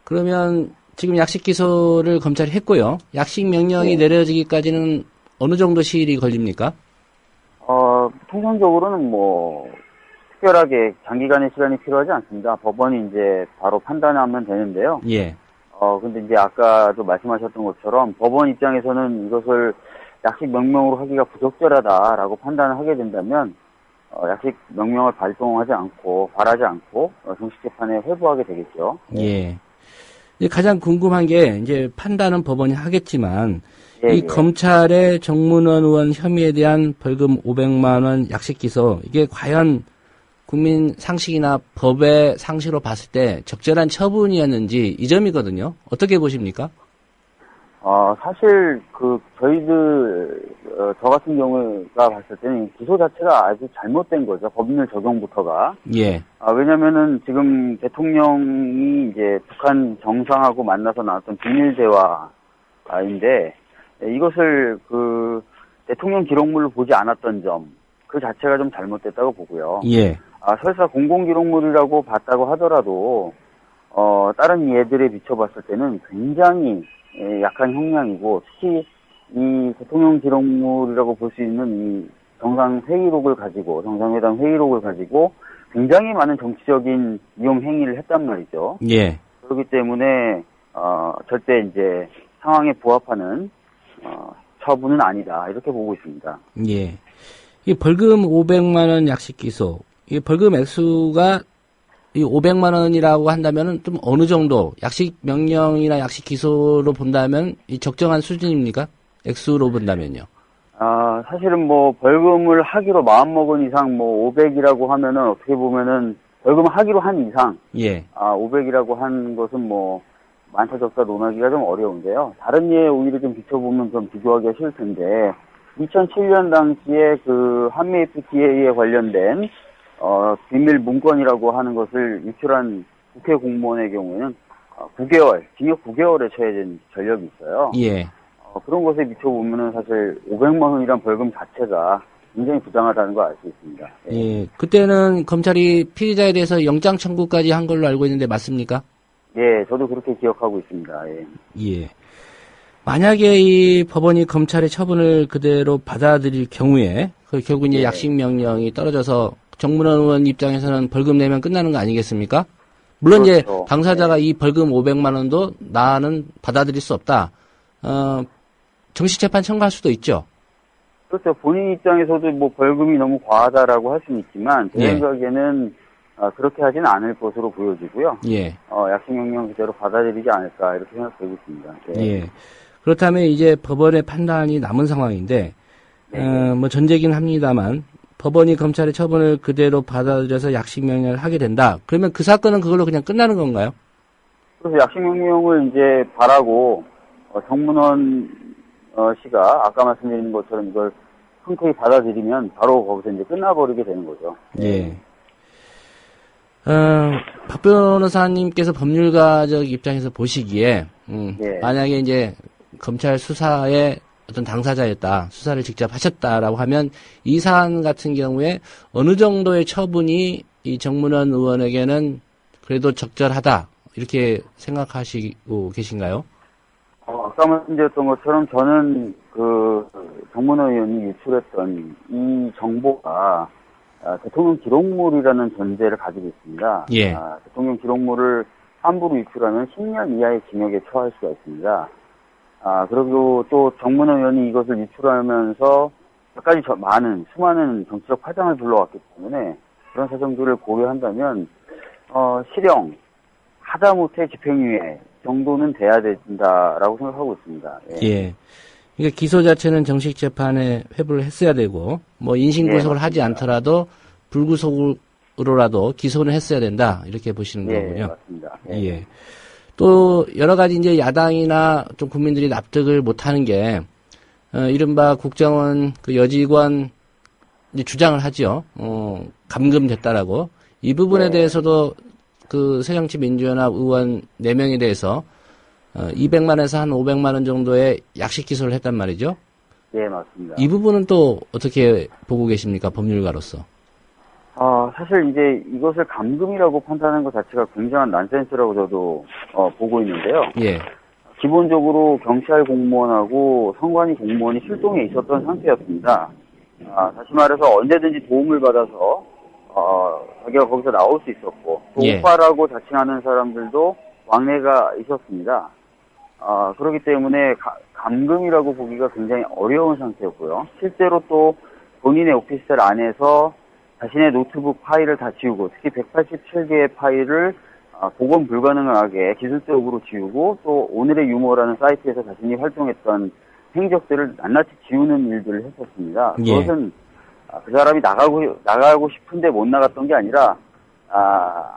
그러면 지금 약식 기소를 검찰이 했고요. 약식 명령이 내려지기까지는 어느 정도 시일이 걸립니까? 통상적으로는 뭐 특별하게 장기간의 시간이 필요하지 않습니다. 법원이 이제 바로 판단하면 되는데요. 근데 이제 아까도 말씀하셨던 것처럼 법원 입장에서는 이것을 약식 명령으로 하기가 부적절하다라고 판단을 하게 된다면 약식 명령을 발하지 않고 정식 재판에 회부하게 되겠죠. 이제 가장 궁금한 게 이제 판단은 법원이 하겠지만 이 검찰의 정문원 의원 혐의에 대한 벌금 500만 원 약식 기소 이게 과연 국민 상식이나 법의 상식으로 봤을 때 적절한 처분이었는지 이 점이거든요. 어떻게 보십니까? 사실 저 같은 경우가 봤을 때는 기소 자체가 아주 잘못된 거죠. 법률 적용부터가. 왜냐면은 지금 대통령이 이제 북한 정상하고 만나서 나왔던 비밀 대화인데 이것을 대통령 기록물로 보지 않았던 점 그 자체가 좀 잘못됐다고 보고요. 설사 공공기록물이라고 봤다고 하더라도 다른 예들에 비춰봤을 때는 굉장히 약한 형량이고 특히 이 대통령 기록물이라고 볼 수 있는 이 정상회담 회의록을 가지고 굉장히 많은 정치적인 이용 행위를 했단 말이죠. 그렇기 때문에 절대 이제 상황에 부합하는 처분은 아니다 이렇게 보고 있습니다. 이 벌금 500만 원 약식 기소, 이 벌금 액수가 이 500만 원이라고 한다면은 좀 어느 정도 약식 명령이나 약식 기소로 본다면 이 적정한 수준입니까? 액수로 본다면요. 사실은 뭐 벌금을 하기로 마음먹은 이상 뭐 500이라고 하면은 어떻게 보면은 벌금 하기로 한 이상 500이라고 한 것은 뭐 많다 적다 논하기가 좀 어려운데요. 다른 예에 오히려 좀 비춰보면 좀 비교하기가 쉬울 텐데 2007년 당시에 한미 FTA에 관련된 비밀 문건이라고 하는 것을 유출한 국회 공무원의 경우에는 9개월, 징역 9개월에 처해진 전력이 있어요. 그런 것에 비춰보면은 사실 500만 원이란 벌금 자체가 굉장히 부당하다는 걸 알 수 있습니다. 그때는 검찰이 피의자에 대해서 영장 청구까지 한 걸로 알고 있는데 맞습니까? 저도 그렇게 기억하고 있습니다. 만약에 이 법원이 검찰의 처분을 그대로 받아들일 경우에 결국 이제 약식 명령이 떨어져서 정문원 의원 입장에서는 벌금 내면 끝나는 거 아니겠습니까? 물론 이제 당사자가 이 벌금 500만 원도 나는 받아들일 수 없다. 정식 재판 청구할 수도 있죠. 그렇죠. 본인 입장에서도 뭐 벌금이 너무 과하다라고 할 수는 있지만 제 생각에는 그렇게 하지는 않을 것으로 보여지고요. 약식 명령 그대로 받아들이지 않을까 이렇게 생각되고 있습니다. 그렇다면 이제 법원의 판단이 남은 상황인데 뭐 전제긴 합니다만 법원이 검찰의 처분을 그대로 받아들여서 약식 명령을 하게 된다. 그러면 그 사건은 그걸로 그냥 끝나는 건가요? 그래서 약식 명령을 이제 바라고 정문원 씨가 아까 말씀드린 것처럼 이걸 흔쾌히 받아들이면 바로 거기서 이제 끝나버리게 되는 거죠. 박 변호사님께서 법률가적 입장에서 보시기에 만약에 이제 검찰 수사의 어떤 당사자였다, 수사를 직접 하셨다라고 하면 이 사안 같은 경우에 어느 정도의 처분이 이 정문원 의원에게는 그래도 적절하다 이렇게 생각하시고 계신가요? 아까 말씀드렸던 것처럼 저는 정문원 의원이 유출했던 이 정보가 대통령 기록물이라는 전제를 가지고 있습니다. 대통령 기록물을 함부로 유출하면 10년 이하의 징역에 처할 수가 있습니다. 그리고 또 정문원 의원이 이것을 유출하면서 몇 가지 수많은 정치적 파장을 불러왔기 때문에 그런 사정들을 고려한다면 실형, 하다못해 집행유예 정도는 돼야 된다라고 생각하고 있습니다. 그러니까 기소 자체는 정식 재판에 회부를 했어야 되고 뭐 인신구속을 하지 않더라도 불구속으로라도 기소는 했어야 된다 이렇게 보시는 거군요. 맞습니다. 또 여러 가지 이제 야당이나 좀 국민들이 납득을 못하는 게 이른바 국정원 그 여직원 주장을 하죠. 감금됐다라고. 이 부분에 대해서도 그 새정치민주연합 의원 4명에 대해서 200만에서 한 500만 원 정도의 약식 기소를 했단 말이죠. 네, 맞습니다. 이 부분은 또 어떻게 보고 계십니까? 법률가로서. 사실 이제 이것을 감금이라고 판단하는 것 자체가 굉장한 난센스라고 저도 보고 있는데요. 예. 기본적으로 경찰 공무원하고 선관위 공무원이 출동해 있었던 상태였습니다. 다시 말해서 언제든지 도움을 받아서 자기가 거기서 나올 수 있었고 또 오빠라고 자칭하는 사람들도 왕래가 있었습니다. 그렇기 때문에 감금이라고 보기가 굉장히 어려운 상태였고요. 실제로 또 본인의 오피스텔 안에서 자신의 노트북 파일을 다 지우고 특히 187개의 파일을 복원 불가능하게 기술적으로 지우고 또 오늘의 유머라는 사이트에서 자신이 활동했던 행적들을 낱낱이 지우는 일들을 했었습니다. 그것은 그 사람이 나가고 싶은데 못 나갔던 게 아니라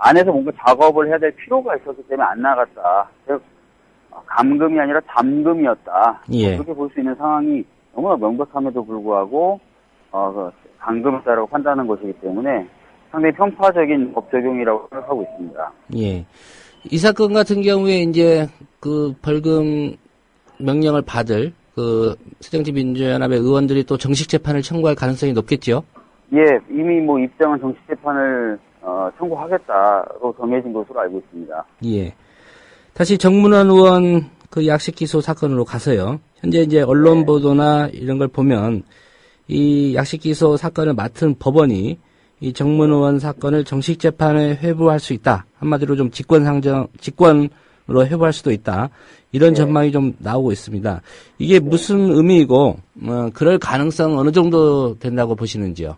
안에서 뭔가 작업을 해야 될 필요가 있었기 때문에 안 나갔다. 즉 감금이 아니라 잠금이었다. 그렇게 볼 수 있는 상황이 너무나 명백함에도 불구하고 감금했다라고 판단하는 것이기 때문에 상당히 편파적인 법 적용이라고 생각하고 있습니다. 예. 이 사건 같은 경우에 이제 그 벌금 명령을 받을 그 새정치민주연합의 의원들이 또 정식 재판을 청구할 가능성이 높겠죠? 예, 이미 뭐 입장은 정식 재판을 청구하겠다로 정해진 것으로 알고 있습니다. 예. 다시 정문원 의원 그 약식 기소 사건으로 가서요. 현재 이제 언론 보도나 이런 걸 보면 이 약식 기소 사건을 맡은 법원이 이 정문 의원 사건을 정식 재판에 회부할 수 있다. 한마디로 좀 직권으로 회부할 수도 있다. 이런 전망이 좀 나오고 있습니다. 이게 무슨 의미이고 그럴 가능성 어느 정도 된다고 보시는지요?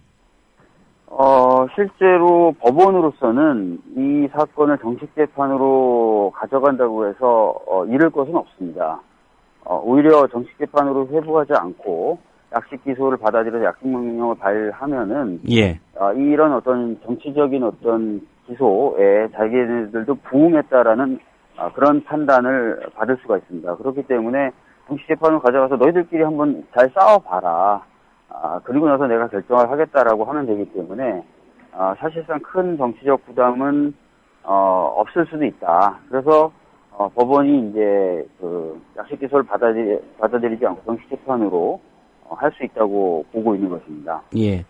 실제로 법원으로서는 이 사건을 정식 재판으로 가져간다고 해서 잃을 것은 없습니다. 오히려 정식 재판으로 회부하지 않고 약식 기소를 받아들여서 약식 명령을 발하면은 이런 어떤 정치적인 어떤 기소에 자기네들도 부응했다라는 그런 판단을 받을 수가 있습니다. 그렇기 때문에 정식 재판을 가져가서 너희들끼리 한번 잘 싸워봐라. 그리고 나서 내가 결정을 하겠다라고 하면 되기 때문에 사실상 큰 정치적 부담은 없을 수도 있다. 그래서 법원이 이제 그 약식 기소를 받아들이지 않고 정식 재판으로 할 수 있다고 보고 있는 것입니다. 예.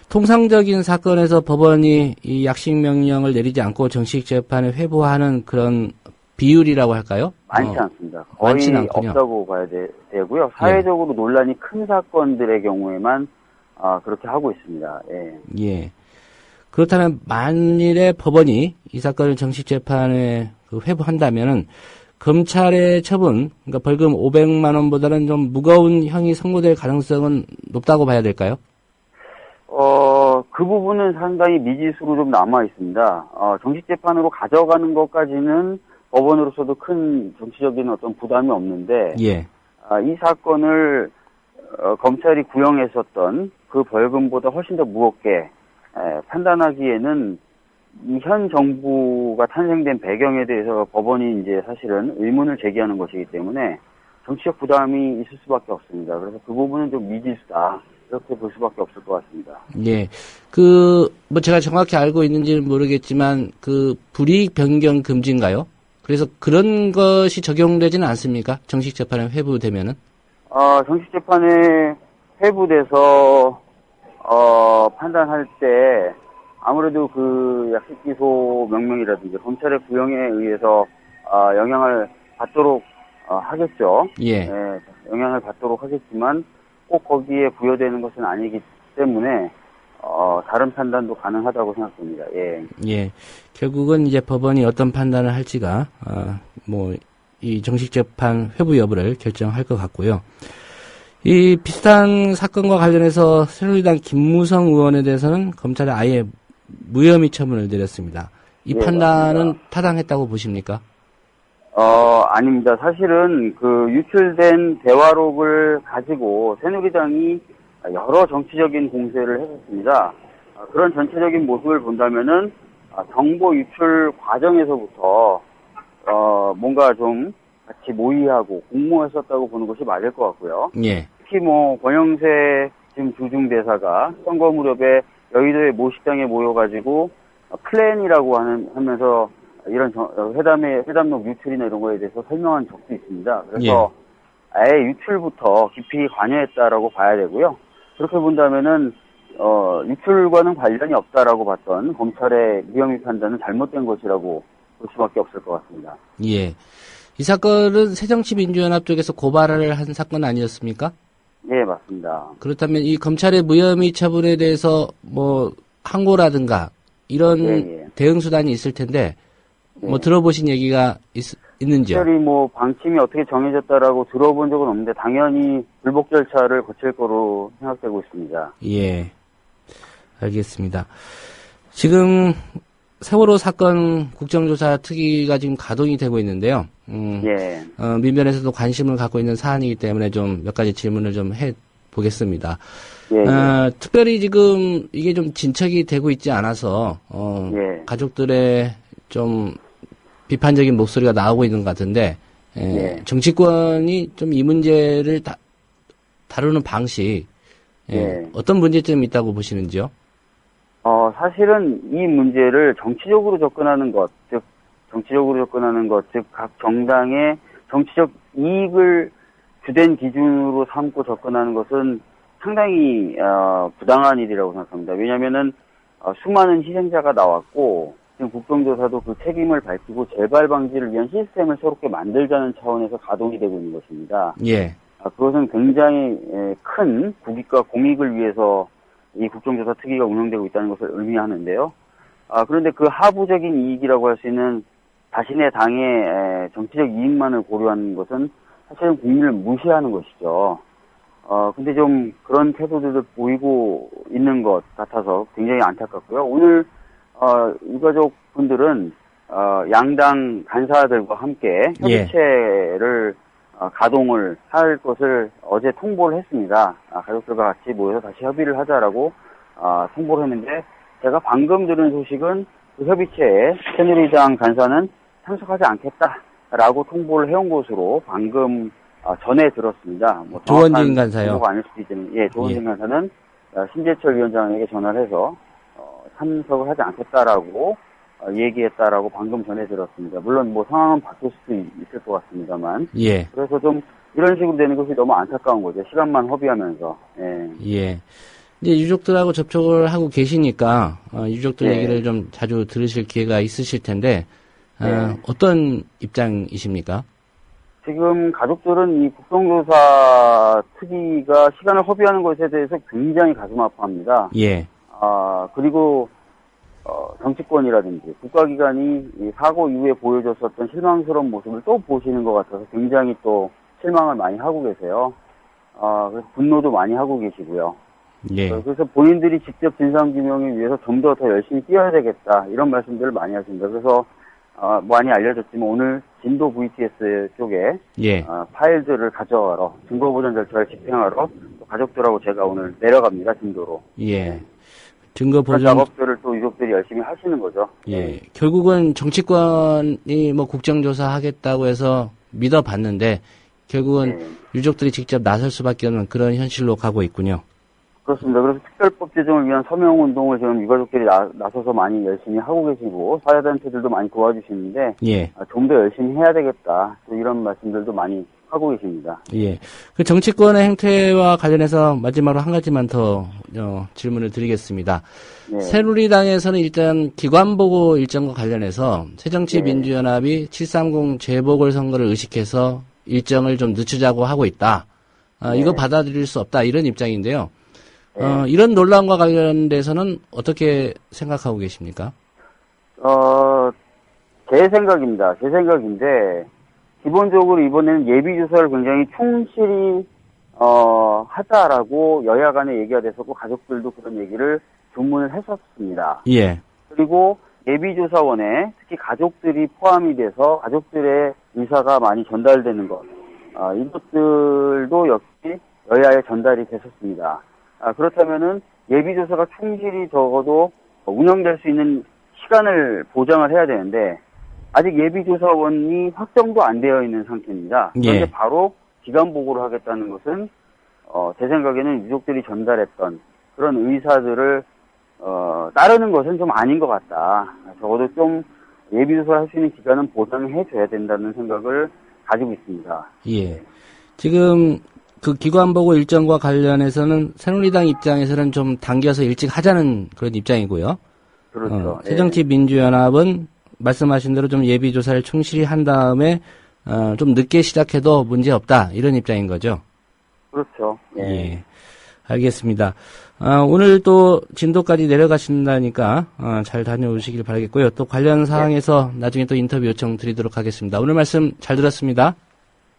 통상적인 사건에서 법원이 이 약식 명령을 내리지 않고 정식 재판에 회부하는 그런 비율이라고 할까요? 많지 않습니다. 거의 없다고 봐야 되고요. 사회적으로 논란이 큰 사건들의 경우에만 그렇게 하고 있습니다. 예. 그렇다면 만일에 법원이 이 사건을 정식 재판에 회부한다면은 검찰의 처분, 그러니까 벌금 500만 원보다는 좀 무거운 형이 선고될 가능성은 높다고 봐야 될까요? 그 부분은 상당히 미지수로 좀 남아 있습니다. 정식 재판으로 가져가는 것까지는 법원으로서도 큰 정치적인 어떤 부담이 없는데, 이 사건을 검찰이 구형했었던 그 벌금보다 훨씬 더 무겁게 판단하기에는 이 현 정부가 탄생된 배경에 대해서 법원이 이제 사실은 의문을 제기하는 것이기 때문에 정치적 부담이 있을 수밖에 없습니다. 그래서 그 부분은 좀 미지수다. 이렇게 볼 수밖에 없을 것 같습니다. 예. 뭐 제가 정확히 알고 있는지는 모르겠지만 불이익 변경 금지인가요? 그래서 그런 것이 적용되지는 않습니까? 정식 재판에 회부되면은? 정식 재판에 회부돼서, 판단할 때, 아무래도 그 약식 기소 명령이라든지 검찰의 구형에 의해서 영향을 받도록 하겠죠. 영향을 받도록 하겠지만 꼭 거기에 부여되는 것은 아니기 때문에 다른 판단도 가능하다고 생각됩니다. 예. 결국은 이제 법원이 어떤 판단을 할지가 이 정식 재판 회부 여부를 결정할 것 같고요. 이 비슷한 사건과 관련해서 새누리당 김무성 의원에 대해서는 검찰에 아예 무혐의 처분을 내렸습니다. 이 판단은 맞습니다. 타당했다고 보십니까? 아닙니다. 사실은 그 유출된 대화록을 가지고 새누리당이 여러 정치적인 공세를 했었습니다. 그런 전체적인 모습을 본다면은 정보 유출 과정에서부터 뭔가 좀 같이 모의하고 공모했었다고 보는 것이 맞을 것 같고요. 특히 뭐 권영세 지금 주중대사가 선거 무렵에 여의도의 모 식당에 모여가지고 플랜이라고 하면서 이런 회담록 유출이나 이런 거에 대해서 설명한 적도 있습니다. 그래서 아예 유출부터 깊이 관여했다라고 봐야 되고요. 그렇게 본다면은 유출과는 관련이 없다라고 봤던 검찰의 무혐의 판단은 잘못된 것이라고 볼 수밖에 없을 것 같습니다. 예. 이 사건은 새정치민주연합 쪽에서 고발을 한 사건 아니었습니까? 예, 맞습니다. 그렇다면 이 검찰의 무혐의 처분에 대해서 뭐 항고라든가 이런 대응 수단이 있을 텐데 뭐 들어보신 얘기가 있는지요? 특별히 뭐 방침이 어떻게 정해졌다라고 들어본 적은 없는데 당연히 불복 절차를 거칠 거로 생각되고 있습니다. 예, 알겠습니다. 지금 세월호 사건 국정조사 특위가 지금 가동이 되고 있는데요. 민변에서도 관심을 갖고 있는 사안이기 때문에 좀 몇 가지 질문을 좀 해 보겠습니다. 특별히 지금 이게 좀 진척이 되고 있지 않아서 가족들의 좀 비판적인 목소리가 나오고 있는 것 같은데 정치권이 좀 이 문제를 다루는 방식 어떤 문제점이 있다고 보시는지요? 사실은 이 문제를 정치적으로 접근하는 것, 즉 각 정당의 정치적 이익을 주된 기준으로 삼고 접근하는 것은 상당히 부당한 일이라고 생각합니다. 왜냐하면은 수많은 희생자가 나왔고 지금 국정조사도 그 책임을 밝히고 재발 방지를 위한 시스템을 새롭게 만들자는 차원에서 가동이 되고 있는 것입니다. 그것은 굉장히 큰 국익과 공익을 위해서 이 국정조사 특위가 운영되고 있다는 것을 의미하는데요. 그런데 그 하부적인 이익이라고 할 수 있는 자신의 당의 정치적 이익만을 고려하는 것은 사실은 국민을 무시하는 것이죠. 근데 좀 그런 태도들을 보이고 있는 것 같아서 굉장히 안타깝고요. 오늘 유가족 분들은 양당 간사들과 함께 협의체를 가동을 할 것을 어제 통보를 했습니다. 가족들과 같이 모여서 다시 협의를 하자라고 통보를 했는데 제가 방금 들은 소식은 그 협의체에 새누리당 간사는 참석하지 않겠다라고 통보를 해온 것으로 방금 전에 들었습니다. 뭐 조원진 간사요? 아닐 수도 있지만, 조원진 간사는 신재철 위원장에게 전화를 해서 참석을 하지 않겠다라고 얘기했다라고 방금 전해 들었습니다. 물론 뭐 상황은 바뀔 수도 있을 것 같습니다만. 그래서 좀 이런 식으로 되는 것이 너무 안타까운 거죠. 시간만 허비하면서. 이제 유족들하고 접촉을 하고 계시니까 유족들 얘기를 좀 자주 들으실 기회가 있으실 텐데 어떤 입장이십니까? 지금 가족들은 이 국정조사 특위가 시간을 허비하는 것에 대해서 굉장히 가슴 아파합니다. 그리고 정치권이라든지 국가기관이 이 사고 이후에 보여줬었던 실망스러운 모습을 또 보시는 것 같아서 굉장히 또 실망을 많이 하고 계세요. 그래서 분노도 많이 하고 계시고요. 그래서 본인들이 직접 진상규명을 위해서 좀 더 열심히 뛰어야 되겠다 이런 말씀들을 많이 하십니다. 그래서 많이 알려졌지만 오늘 진도 VTS 쪽에 파일들을 가져가러 증거보전 절차를 집행하러 또 가족들하고 제가 오늘 내려갑니다. 진도로. 증거 보전 작업들을 또 유족들이 열심히 하시는 거죠. 결국은 정치권이 뭐 국정조사 하겠다고 해서 믿어봤는데 결국은 유족들이 직접 나설 수밖에 없는 그런 현실로 가고 있군요. 그렇습니다. 그래서 특별법 제정을 위한 서명운동을 지금 유가족들이 나서서 많이 열심히 하고 계시고 사회단체들도 많이 도와주시는데 좀 더 열심히 해야 되겠다. 또 이런 말씀들도 많이 하고 계십니다. 그 정치권의 행태와 관련해서 마지막으로 한 가지만 더 질문을 드리겠습니다. 새누리당에서는 일단 기관보고 일정과 관련해서 새정치민주연합이 730 재보궐선거를 의식해서 일정을 좀 늦추자고 하고 있다. 이거 받아들일 수 없다. 이런 입장인데요. 이런 논란과 관련돼서는 어떻게 생각하고 계십니까? 제 생각입니다. 제 생각인데 기본적으로 이번에는 예비조사를 굉장히 충실히 하자라고 여야 간에 얘기가 됐었고 가족들도 그런 얘기를 주문을 했었습니다. 그리고 예비조사원에 특히 가족들이 포함이 돼서 가족들의 의사가 많이 전달되는 것 이것들도 역시 여야에 전달이 됐었습니다. 그렇다면은 예비조사가 충실히 적어도 운영될 수 있는 시간을 보장을 해야 되는데 아직 예비조사원이 확정도 안 되어 있는 상태입니다. 그런데 바로 기간 보고를 하겠다는 것은 제 생각에는 유족들이 전달했던 그런 의사들을 따르는 것은 좀 아닌 것 같다. 적어도 좀 예비조사를 할 수 있는 기간은 보장해줘야 된다는 생각을 가지고 있습니다. 예. 지금 그 기관보고 일정과 관련해서는 새누리당 입장에서는 좀 당겨서 일찍 하자는 그런 입장이고요. 그렇죠. 새정치민주연합은 말씀하신 대로 좀 예비조사를 충실히 한 다음에 좀 늦게 시작해도 문제 없다 이런 입장인 거죠. 그렇죠. 예. 알겠습니다. 오늘 또 진도까지 내려가신다니까 잘 다녀오시길 바라겠고요. 또 관련 사항에서 나중에 또 인터뷰 요청 드리도록 하겠습니다. 오늘 말씀 잘 들었습니다.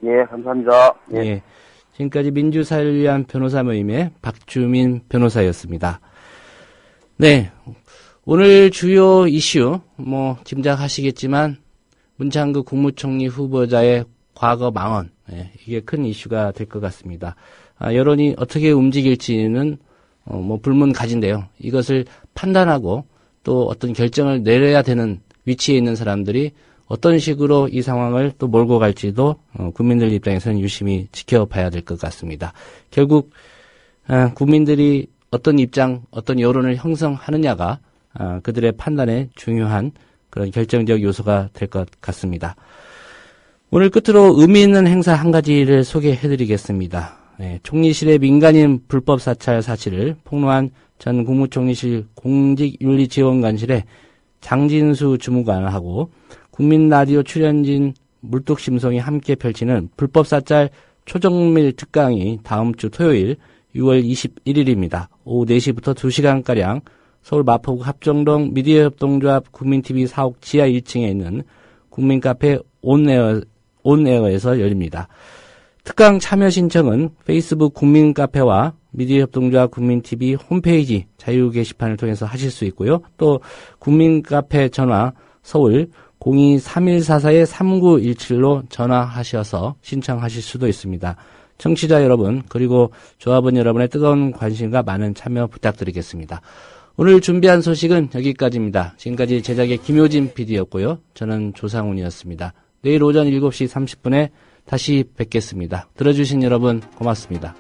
예, 감사합니다. 예. 지금까지 민주사회를 위한 변호사 모임의 박주민 변호사였습니다. 네. 오늘 주요 이슈, 짐작하시겠지만, 문창극 국무총리 후보자의 과거 망언, 이게 큰 이슈가 될 것 같습니다. 여론이 어떻게 움직일지는, 불문가진데요. 이것을 판단하고 또 어떤 결정을 내려야 되는 위치에 있는 사람들이 어떤 식으로 이 상황을 또 몰고 갈지도 국민들 입장에서는 유심히 지켜봐야 될 것 같습니다. 결국 국민들이 어떤 입장, 어떤 여론을 형성하느냐가 그들의 판단에 중요한 그런 결정적 요소가 될 것 같습니다. 오늘 끝으로 의미 있는 행사 한 가지를 소개해드리겠습니다. 총리실의 민간인 불법 사찰 사실을 폭로한 전 국무총리실 공직윤리지원관실의 장진수 주무관하고 국민라디오 출연진 물뚝심송이 함께 펼치는 불법 사찰 초정밀 특강이 다음 주 토요일 6월 21일입니다. 오후 4시부터 2시간가량 서울 마포구 합정동 미디어협동조합 국민TV 사옥 지하 1층에 있는 국민카페 온에어에서 열립니다. 특강 참여 신청은 페이스북 국민카페와 미디어협동조합 국민TV 홈페이지 자유 게시판을 통해서 하실 수 있고요. 또 국민카페 전화 서울 02-3144-3917로 전화하셔서 신청하실 수도 있습니다. 청취자 여러분 그리고 조합원 여러분의 뜨거운 관심과 많은 참여 부탁드리겠습니다. 오늘 준비한 소식은 여기까지입니다. 지금까지 제작의 김효진 PD였고요. 저는 조상훈이었습니다. 내일 오전 7시 30분에 다시 뵙겠습니다. 들어주신 여러분 고맙습니다.